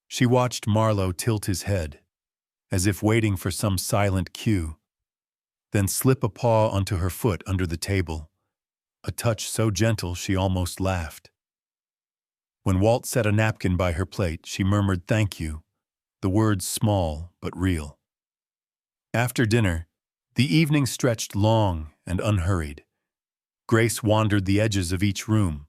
She watched Marlowe tilt his head, as if waiting for some silent cue, then slip a paw onto her foot under the table, a touch so gentle she almost laughed. When Walt set a napkin by her plate, she murmured "thank you," the words small but real. After dinner, the evening stretched long and unhurried. Grace wandered the edges of each room,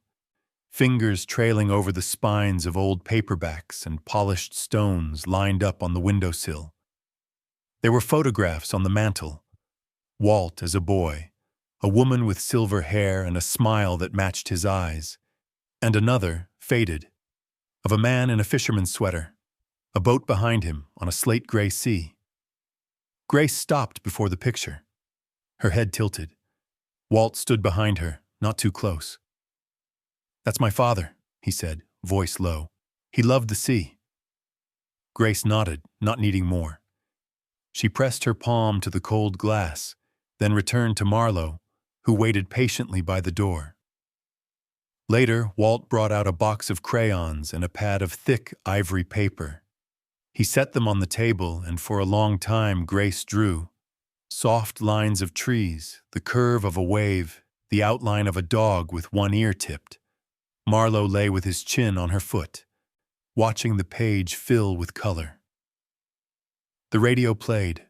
fingers trailing over the spines of old paperbacks and polished stones lined up on the windowsill. There were photographs on the mantel. Walt as a boy, a woman with silver hair and a smile that matched his eyes, and another, faded, of a man in a fisherman's sweater, a boat behind him on a slate-gray sea. Grace stopped before the picture, her head tilted. Walt stood behind her, not too close. "That's my father," he said, voice low. "He loved the sea." Grace nodded, not needing more. She pressed her palm to the cold glass, then returned to Marlowe, who waited patiently by the door. Later, Walt brought out a box of crayons and a pad of thick ivory paper. He set them on the table, and for a long time Grace drew. Soft lines of trees, the curve of a wave, the outline of a dog with one ear tipped. Marlowe lay with his chin on her foot, watching the page fill with color. The radio played,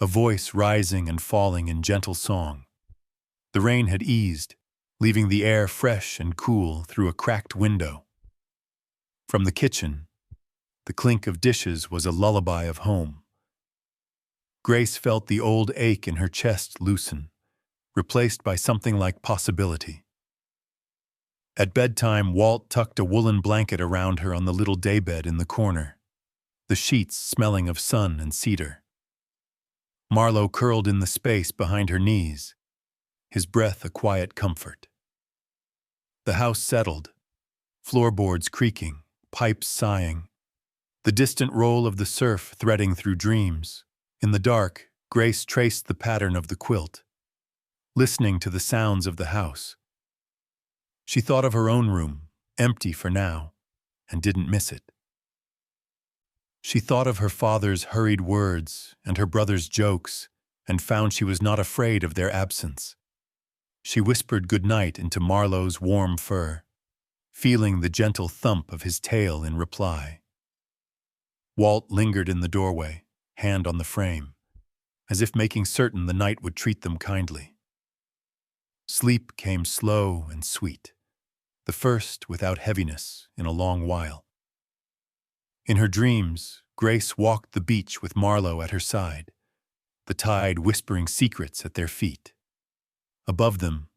a voice rising and falling in gentle song. The rain had eased, leaving the air fresh and cool through a cracked window. From the kitchen, the clink of dishes was a lullaby of home. Grace felt the old ache in her chest loosen, replaced by something like possibility. At bedtime, Walt tucked a woolen blanket around her on the little daybed in the corner, the sheets smelling of sun and cedar. Marlowe curled in the space behind her knees, his breath a quiet comfort. The house settled, floorboards creaking, pipes sighing, the distant roll of the surf threading through dreams. In the dark, Grace traced the pattern of the quilt, listening to the sounds of the house. She thought of her own room, empty for now, and didn't miss it. She thought of her father's hurried words and her brother's jokes, and found she was not afraid of their absence. She whispered goodnight into Marlowe's warm fur, feeling the gentle thump of his tail in reply. Walt lingered in the doorway, hand on the frame, as if making certain the night would treat them kindly. Sleep came slow and sweet, the first without heaviness in a long while. In her dreams, Grace walked the beach with Marlowe at her side, the tide whispering secrets at their feet. Above them,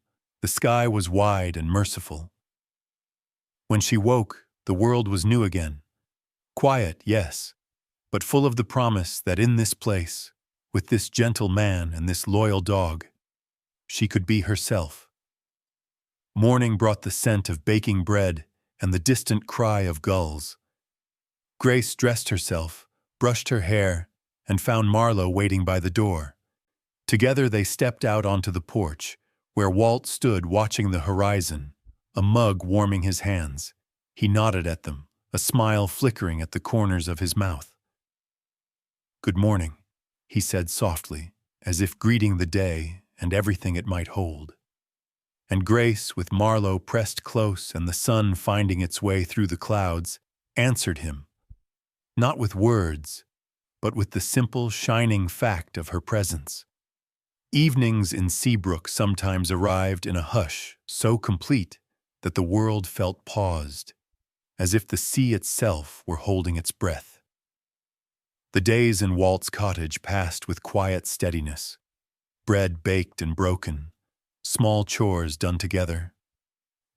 the sky was wide and merciful. When she woke, the world was new again. Quiet, yes, but full of the promise that in this place, with this gentle man and this loyal dog, she could be herself. Morning brought the scent of baking bread and the distant cry of gulls. Grace dressed herself, brushed her hair, and found Marlowe waiting by the door. Together they stepped out onto the porch, where Walt stood watching the horizon, a mug warming his hands. He nodded at them, a smile flickering at the corners of his mouth. "Good morning," he said softly, as if greeting the day and everything it might hold. And Grace, with Marlowe pressed close and the sun finding its way through the clouds, answered him. not with words, but with the simple, shining fact of her presence. Evenings in Seabrook sometimes arrived in a hush so complete that the world felt paused, as if the sea itself were holding its breath. The days in Walt's cottage passed with quiet steadiness, bread baked and broken, small chores done together,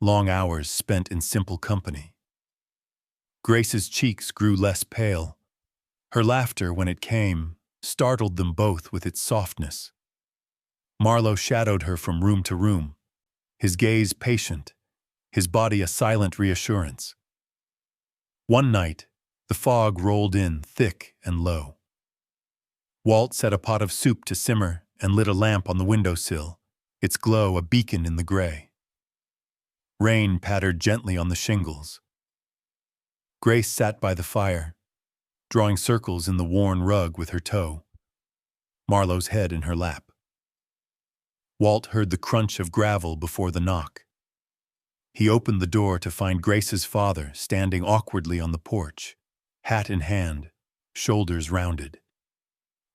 long hours spent in simple company. Grace's cheeks grew less pale. Her laughter, when it came, startled them both with its softness. Marlowe shadowed her from room to room, his gaze patient, his body a silent reassurance. One night, the fog rolled in thick and low. Walt set a pot of soup to simmer and lit a lamp on the windowsill, its glow a beacon in the gray. Rain pattered gently on the shingles. Grace sat by the fire, drawing circles in the worn rug with her toe, Marlowe's head in her lap. Walt heard the crunch of gravel before the knock. He opened the door to find Grace's father standing awkwardly on the porch, hat in hand, shoulders rounded.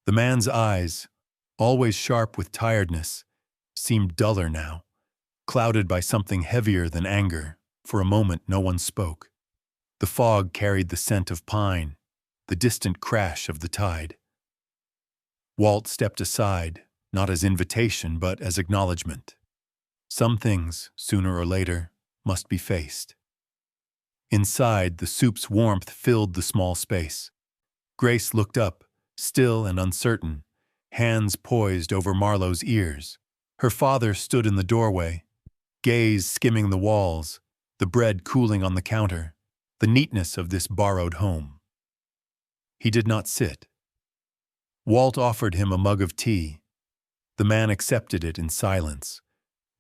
The man's eyes, always sharp with tiredness, seemed duller now, clouded by something heavier than anger. For a moment no one spoke. The fog carried the scent of pine, the distant crash of the tide. Walt stepped aside, not as invitation but as acknowledgement. Some things, sooner or later, must be faced. Inside, the soup's warmth filled the small space. Grace looked up, still and uncertain, hands poised over Marlowe's ears. Her father stood in the doorway, gaze skimming the walls, the bread cooling on the counter, the neatness of this borrowed home. He did not sit. Walt offered him a mug of tea. The man accepted it in silence,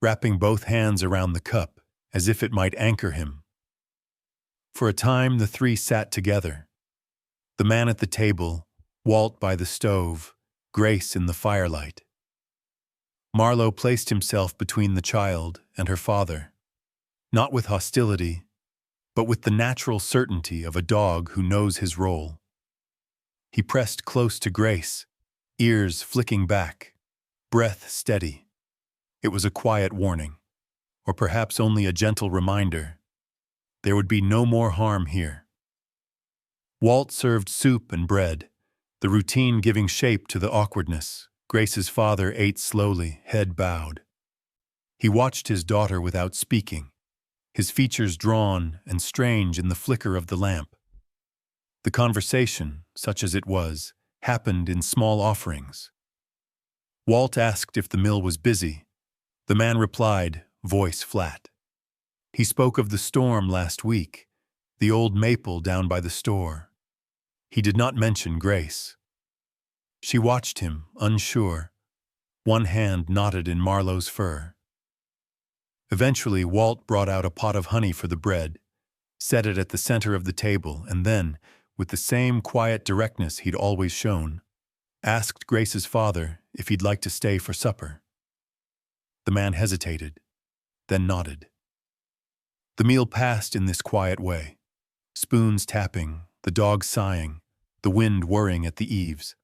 wrapping both hands around the cup as if it might anchor him. For a time the three sat together. The man at the table, Walt by the stove, Grace in the firelight. Marlowe placed himself between the child and her father, not with hostility, but with the natural certainty of a dog who knows his role. He pressed close to Grace, ears flicking back, breath steady. It was a quiet warning, or perhaps only a gentle reminder. There would be no more harm here. Walt served soup and bread, the routine giving shape to the awkwardness. Grace's father ate slowly, head bowed. He watched his daughter without speaking, his features drawn and strange in the flicker of the lamp. The conversation, such as it was, happened in small offerings. Walt asked if the mill was busy. The man replied, voice flat. He spoke of the storm last week, the old maple down by the store. He did not mention Grace. She watched him, unsure, one hand knotted in Marlowe's fur. Eventually, Walt brought out a pot of honey for the bread, set it at the center of the table, and then, with the same quiet directness he'd always shown, asked Grace's father if he'd like to stay for supper. The man hesitated, then nodded. The meal passed in this quiet way, spoons tapping, the dog sighing, the wind whirring at the eaves.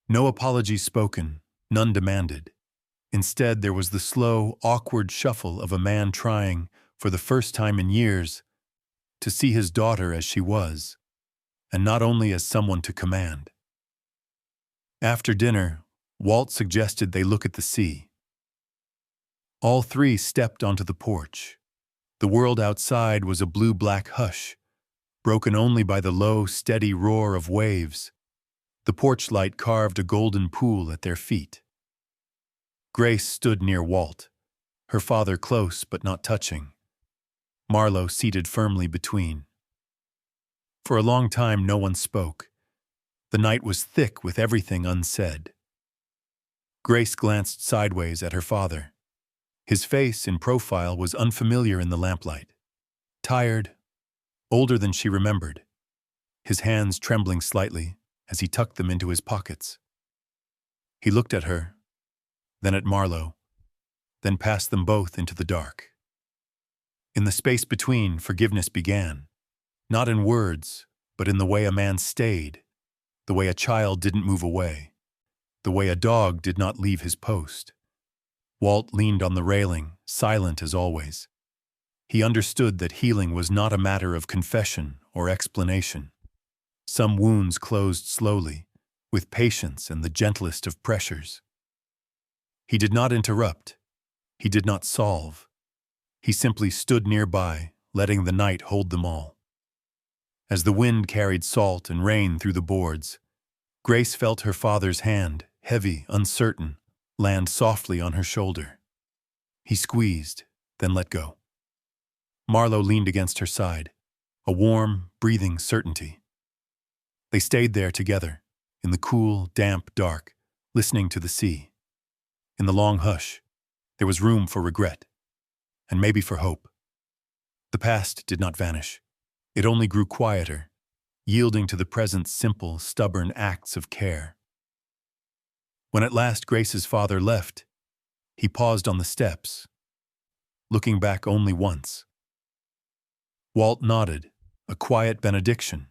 No apologies spoken, none demanded. Instead, there was the slow, awkward shuffle of a man trying, for the first time in years, to see his daughter as she was, and not only as someone to command. After dinner, Walt suggested they look at the sea. All three stepped onto the porch. The world outside was a blue-black hush, broken only by the low, steady roar of waves. The porch light carved a golden pool at their feet. Grace stood near Walt, her father close but not touching, Marlowe seated firmly between. For a long time no one spoke. The night was thick with everything unsaid. Grace glanced sideways at her father. His face, in profile, was unfamiliar in the lamplight. Tired, older than she remembered, his hands trembling slightly as he tucked them into his pockets. He looked at her, then at Marlowe, then passed them both into the dark. In the space between, forgiveness began, not in words, but in the way a man stayed, the way a child didn't move away, the way a dog did not leave his post. Walt leaned on the railing, silent as always. He understood that healing was not a matter of confession or explanation. Some wounds closed slowly, with patience and the gentlest of pressures. He did not interrupt. He did not solve. He simply stood nearby, letting the night hold them all. As the wind carried salt and rain through the boards, Grace felt her father's hand, heavy, uncertain, land softly on her shoulder. He squeezed, then let go. Marlowe leaned against her side, a warm, breathing certainty. They stayed there together, in the cool, damp dark, listening to the sea. In the long hush, there was room for regret, and maybe for hope. The past did not vanish. It only grew quieter, yielding to the present's simple, stubborn acts of care. When at last Grace's father left, he paused on the steps, looking back only once. Walt nodded, a quiet benediction.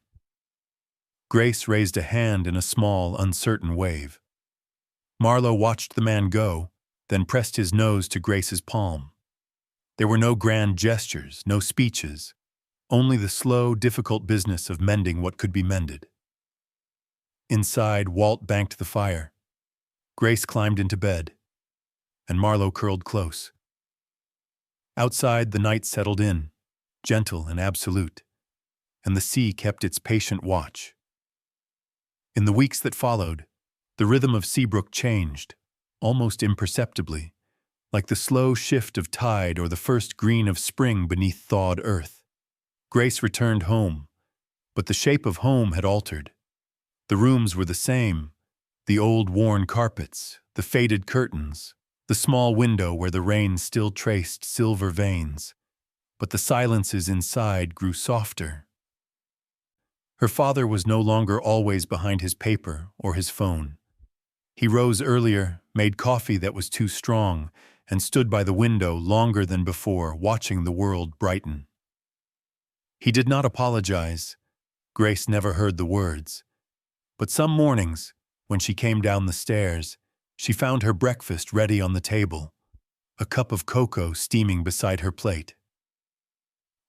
Grace raised a hand in a small, uncertain wave. Marlowe watched the man go, then pressed his nose to Grace's palm. There were no grand gestures, no speeches, only the slow, difficult business of mending what could be mended. Inside, Walt banked the fire. Grace climbed into bed, and Marlowe curled close. Outside, the night settled in, gentle and absolute, and the sea kept its patient watch. In the weeks that followed, the rhythm of Seabrook changed, almost imperceptibly, like the slow shift of tide or the first green of spring beneath thawed earth. Grace returned home, but the shape of home had altered. The rooms were the same, the old worn carpets, the faded curtains, the small window where the rain still traced silver veins, but the silences inside grew softer. Her father was no longer always behind his paper or his phone. He rose earlier, made coffee that was too strong, and stood by the window longer than before, watching the world brighten. He did not apologize. Grace never heard the words. But some mornings, when she came down the stairs, she found her breakfast ready on the table, a cup of cocoa steaming beside her plate.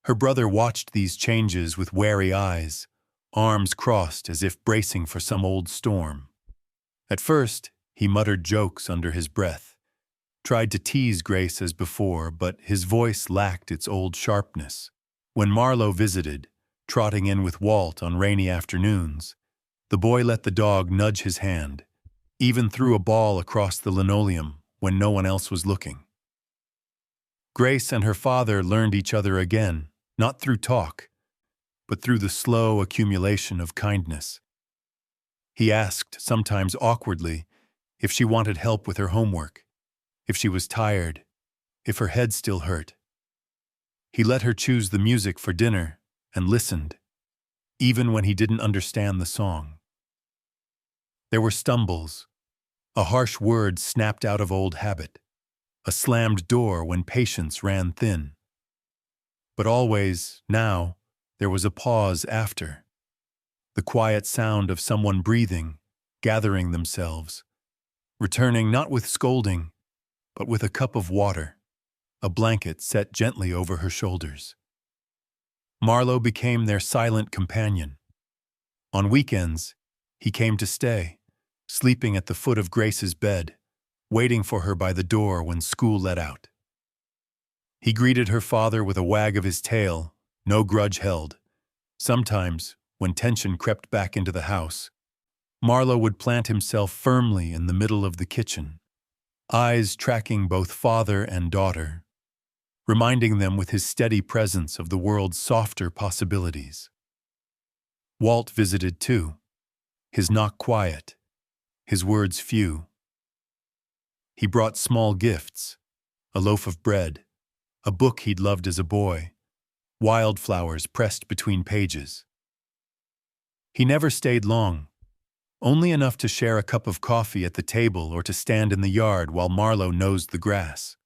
Her brother watched these changes with wary eyes, arms crossed as if bracing for some old storm. At first, he muttered jokes under his breath, tried to tease Grace as before, but his voice lacked its old sharpness. When Marlowe visited, trotting in with Walt on rainy afternoons, the boy let the dog nudge his hand, even threw a ball across the linoleum when no one else was looking. Grace and her father learned each other again, not through talk, but through the slow accumulation of kindness. He asked, sometimes awkwardly, if she wanted help with her homework, if she was tired, if her head still hurt. He let her choose the music for dinner and listened, even when he didn't understand the song. There were stumbles, a harsh word snapped out of old habit, a slammed door when patience ran thin. But always, now, there was a pause after, the quiet sound of someone breathing, gathering themselves, returning not with scolding, but with a cup of water, a blanket set gently over her shoulders. Marlowe became their silent companion. On weekends, he came to stay, sleeping at the foot of Grace's bed, waiting for her by the door when school let out. He greeted her father with a wag of his tail, no grudge held. Sometimes, when tension crept back into the house, Marlowe would plant himself firmly in the middle of the kitchen, eyes tracking both father and daughter, reminding them with his steady presence of the world's softer possibilities. Walt visited too, his knock quiet, his words few. He brought small gifts, a loaf of bread, a book he'd loved as a boy, wildflowers pressed between pages. He never stayed long, only enough to share a cup of coffee at the table or to stand in the yard while Marlowe nosed the grass,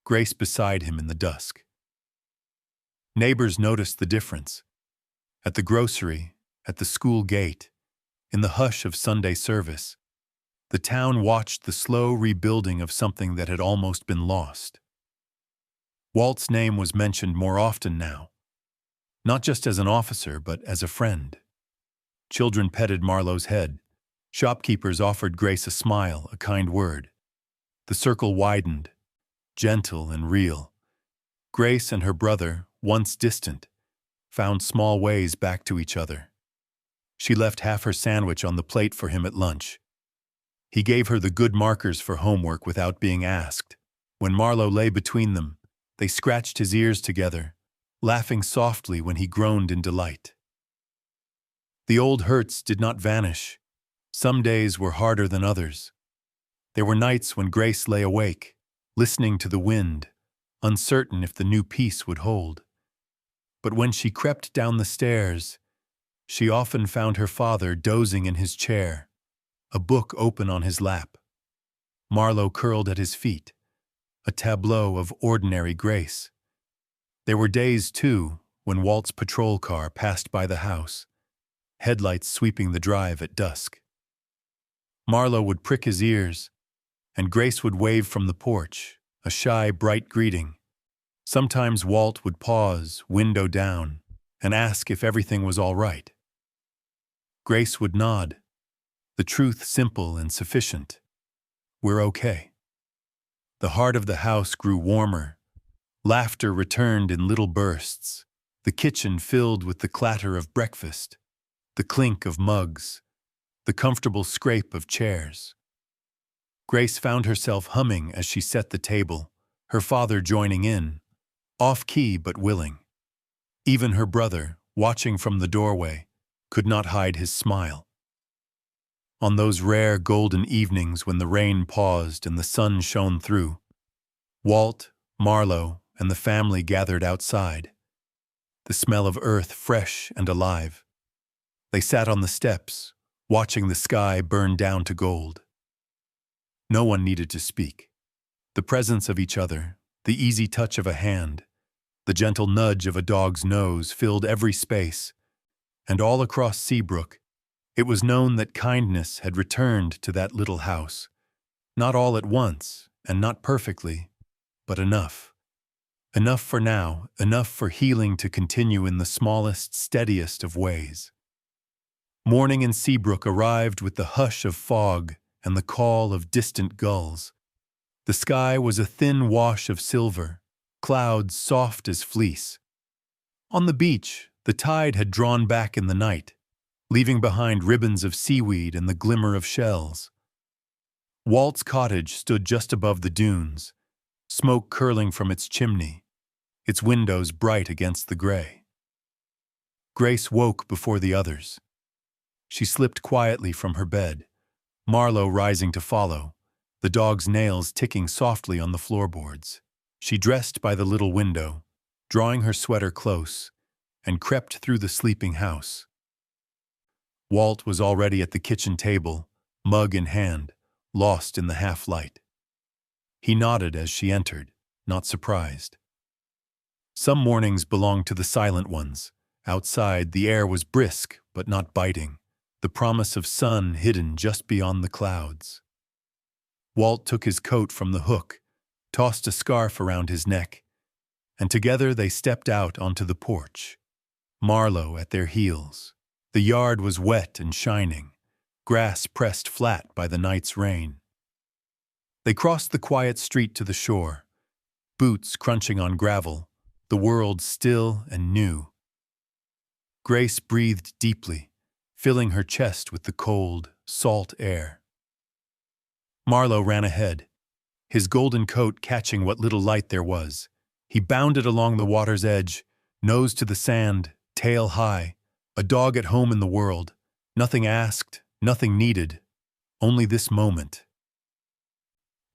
Grace beside him in the dusk. Neighbors noticed the difference. At the grocery, at the school gate, in the hush of Sunday service, the town watched the slow rebuilding of something that had almost been lost. Walt's name was mentioned more often now, not just as an officer, but as a friend. Children petted Marlowe's head. Shopkeepers offered Grace a smile, a kind word. The circle widened, gentle and real. Grace and her brother, once distant, found small ways back to each other. She left half her sandwich on the plate for him at lunch. He gave her the good markers for homework without being asked. When Marlowe lay between them, they scratched his ears together, laughing softly when he groaned in delight. The old hurts did not vanish. Some days were harder than others. There were nights when Grace lay awake, listening to the wind, uncertain if the new peace would hold. But when she crept down the stairs, she often found her father dozing in his chair, a book open on his lap. Marlowe curled at his feet, a tableau of ordinary grace. There were days, too, when Walt's patrol car passed by the house, headlights sweeping the drive at dusk. Marlowe would prick his ears, and Grace would wave from the porch, a shy, bright greeting. Sometimes Walt would pause, window down, and ask if everything was all right. Grace would nod, the truth simple and sufficient. We're okay. The heart of the house grew warmer. Laughter returned in little bursts, the kitchen filled with the clatter of breakfast, the clink of mugs, the comfortable scrape of chairs. Grace found herself humming as she set the table, her father joining in, off-key but willing. Even her brother, watching from the doorway, could not hide his smile. On those rare golden evenings when the rain paused and the sun shone through, Walt, Marlowe, and the family gathered outside, the smell of earth fresh and alive. They sat on the steps, watching the sky burn down to gold. No one needed to speak. The presence of each other, the easy touch of a hand, the gentle nudge of a dog's nose filled every space, and all across Seabrook, it was known that kindness had returned to that little house, not all at once, and not perfectly, but enough. Enough for now, enough for healing to continue in the smallest, steadiest of ways. Morning in Seabrook arrived with the hush of fog and the call of distant gulls. The sky was a thin wash of silver, clouds soft as fleece. On the beach, the tide had drawn back in the night, leaving behind ribbons of seaweed and the glimmer of shells. Walt's cottage stood just above the dunes, smoke curling from its chimney, its windows bright against the gray. Grace woke before the others. She slipped quietly from her bed, Marlowe rising to follow, the dog's nails ticking softly on the floorboards. She dressed by the little window, drawing her sweater close, and crept through the sleeping house. Walt was already at the kitchen table, mug in hand, lost in the half-light. He nodded as she entered, not surprised. Some mornings belonged to the silent ones. Outside, the air was brisk, but not biting, the promise of sun hidden just beyond the clouds. Walt took his coat from the hook, tossed a scarf around his neck, and together they stepped out onto the porch, Marlowe at their heels. The yard was wet and shining, grass pressed flat by the night's rain. They crossed the quiet street to the shore, boots crunching on gravel, the world still and new. Grace breathed deeply, filling her chest with the cold, salt air. Marlowe ran ahead, his golden coat catching what little light there was. He bounded along the water's edge, nose to the sand, tail high, a dog at home in the world, nothing asked, nothing needed, only this moment.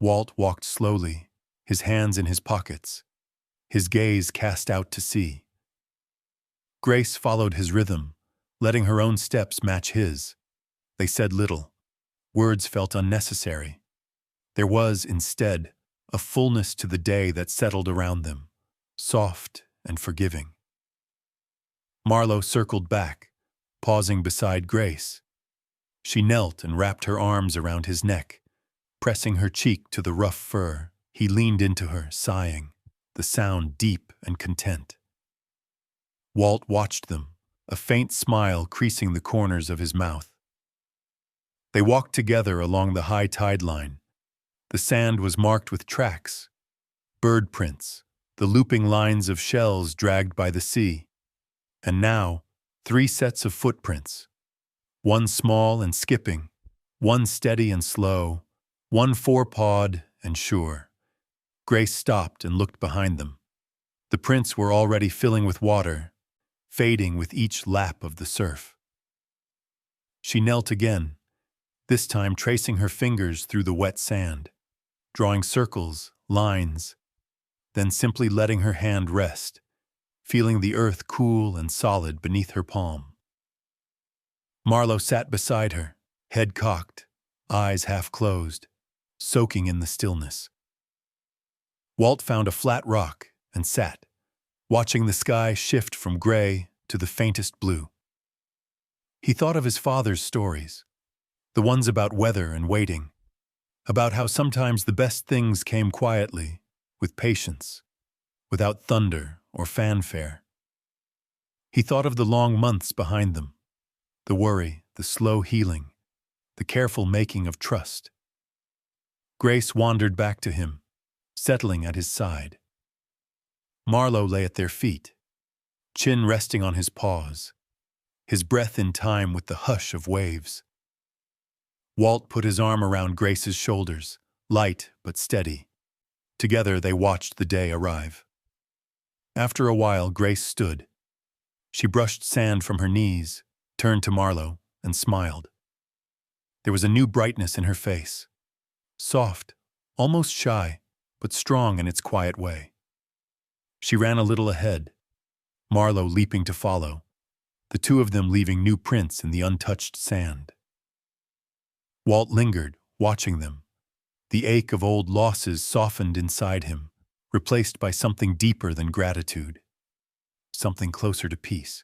Walt walked slowly, his hands in his pockets, his gaze cast out to sea. Grace followed his rhythm, letting her own steps match his. They said little. Words felt unnecessary. There was, instead, a fullness to the day that settled around them, soft and forgiving. Marlowe circled back, pausing beside Grace. She knelt and wrapped her arms around his neck, pressing her cheek to the rough fur. He leaned into her, sighing, the sound deep and content. Walt watched them, a faint smile creasing the corners of his mouth. They walked together along the high tide line. The sand was marked with tracks, bird prints, the looping lines of shells dragged by the sea. And now, 3 sets of footprints. One small and skipping, one steady and slow, one 4-pawed and sure. Grace stopped and looked behind them. The prints were already filling with water, fading with each lap of the surf. She knelt again, this time tracing her fingers through the wet sand, drawing circles, lines, then simply letting her hand rest, feeling the earth cool and solid beneath her palm. Marlowe sat beside her, head cocked, eyes half closed, soaking in the stillness. Walt found a flat rock and sat, watching the sky shift from gray to the faintest blue. He thought of his father's stories, the ones about weather and waiting, about how sometimes the best things came quietly, with patience, without thunder or fanfare. He thought of the long months behind them, the worry, the slow healing, the careful making of trust. Grace wandered back to him, settling at his side. Marlowe lay at their feet, chin resting on his paws, his breath in time with the hush of waves. Walt put his arm around Grace's shoulders, light but steady. Together they watched the day arrive. After a while, Grace stood. She brushed sand from her knees, turned to Marlowe, and smiled. There was a new brightness in her face, soft, almost shy, but strong in its quiet way. She ran a little ahead, Marlowe leaping to follow, the two of them leaving new prints in the untouched sand. Walt lingered, watching them. The ache of old losses softened inside him, replaced by something deeper than gratitude, something closer to peace.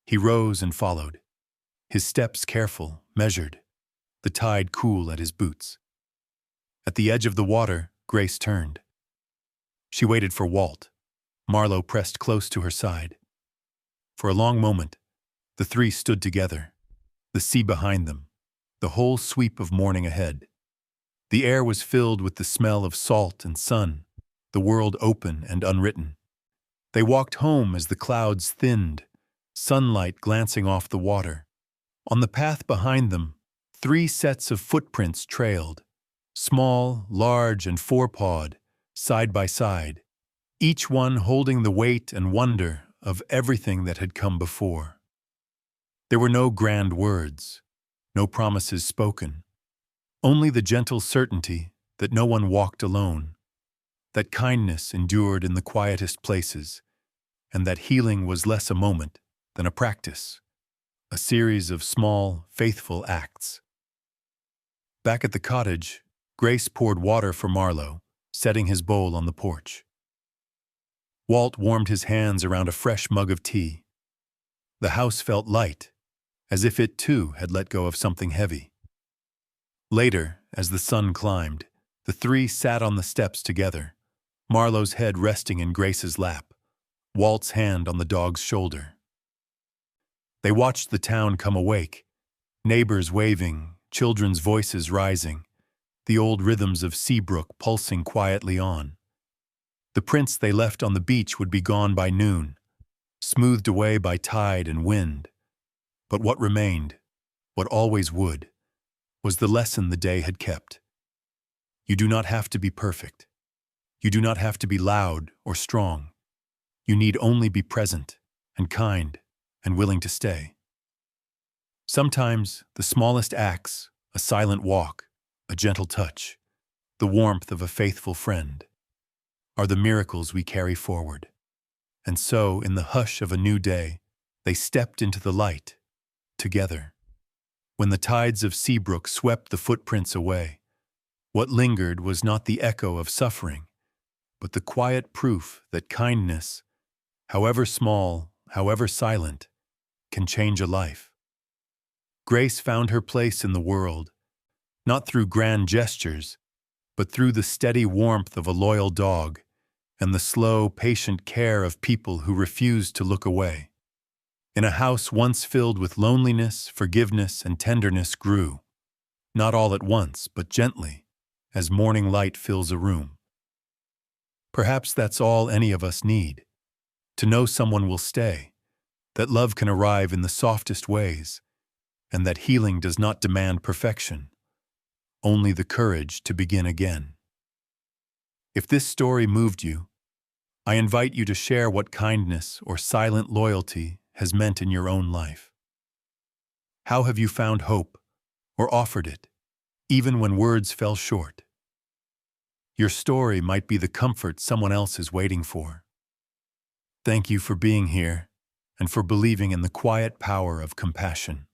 He rose and followed, his steps careful, measured, the tide cool at his boots. At the edge of the water, Grace turned. She waited for Walt. Marlowe pressed close to her side. For a long moment, the 3 stood together, the sea behind them, the whole sweep of morning ahead. The air was filled with the smell of salt and sun, the world open and unwritten. They walked home as the clouds thinned, sunlight glancing off the water. On the path behind them, 3 sets of footprints trailed, small, large, and 4-pawed, side by side, each one holding the weight and wonder of everything that had come before. There were no grand words, no promises spoken, only the gentle certainty that no one walked alone, that kindness endured in the quietest places, and that healing was less a moment than a practice, a series of small, faithful acts. Back at the cottage, Grace poured water for Marlowe, setting his bowl on the porch. Walt warmed his hands around a fresh mug of tea. The house felt light, as if it too had let go of something heavy. Later, as the sun climbed, the 3 sat on the steps together, Marlowe's head resting in Grace's lap, Walt's hand on the dog's shoulder. They watched the town come awake, neighbors waving, children's voices rising, the old rhythms of Seabrook pulsing quietly on. The prints they left on the beach would be gone by noon, smoothed away by tide and wind. But what remained, what always would, was the lesson the day had kept. You do not have to be perfect. You do not have to be loud or strong. You need only be present and kind and willing to stay. Sometimes the smallest acts, a silent walk, a gentle touch, the warmth of a faithful friend, are the miracles we carry forward. And so, in the hush of a new day, they stepped into the light, together. When the tides of Seabrook swept the footprints away, what lingered was not the echo of suffering, but the quiet proof that kindness, however small, however silent, can change a life. Grace found her place in the world, not through grand gestures, but through the steady warmth of a loyal dog and the slow, patient care of people who refused to look away. In a house once filled with loneliness, forgiveness, and tenderness grew, not all at once, but gently, as morning light fills a room. Perhaps that's all any of us need, to know someone will stay, that love can arrive in the softest ways, and that healing does not demand perfection, only the courage to begin again. If this story moved you, I invite you to share what kindness or silent loyalty has meant in your own life. How have you found hope or offered it, even when words fell short? Your story might be the comfort someone else is waiting for. Thank you for being here and for believing in the quiet power of compassion.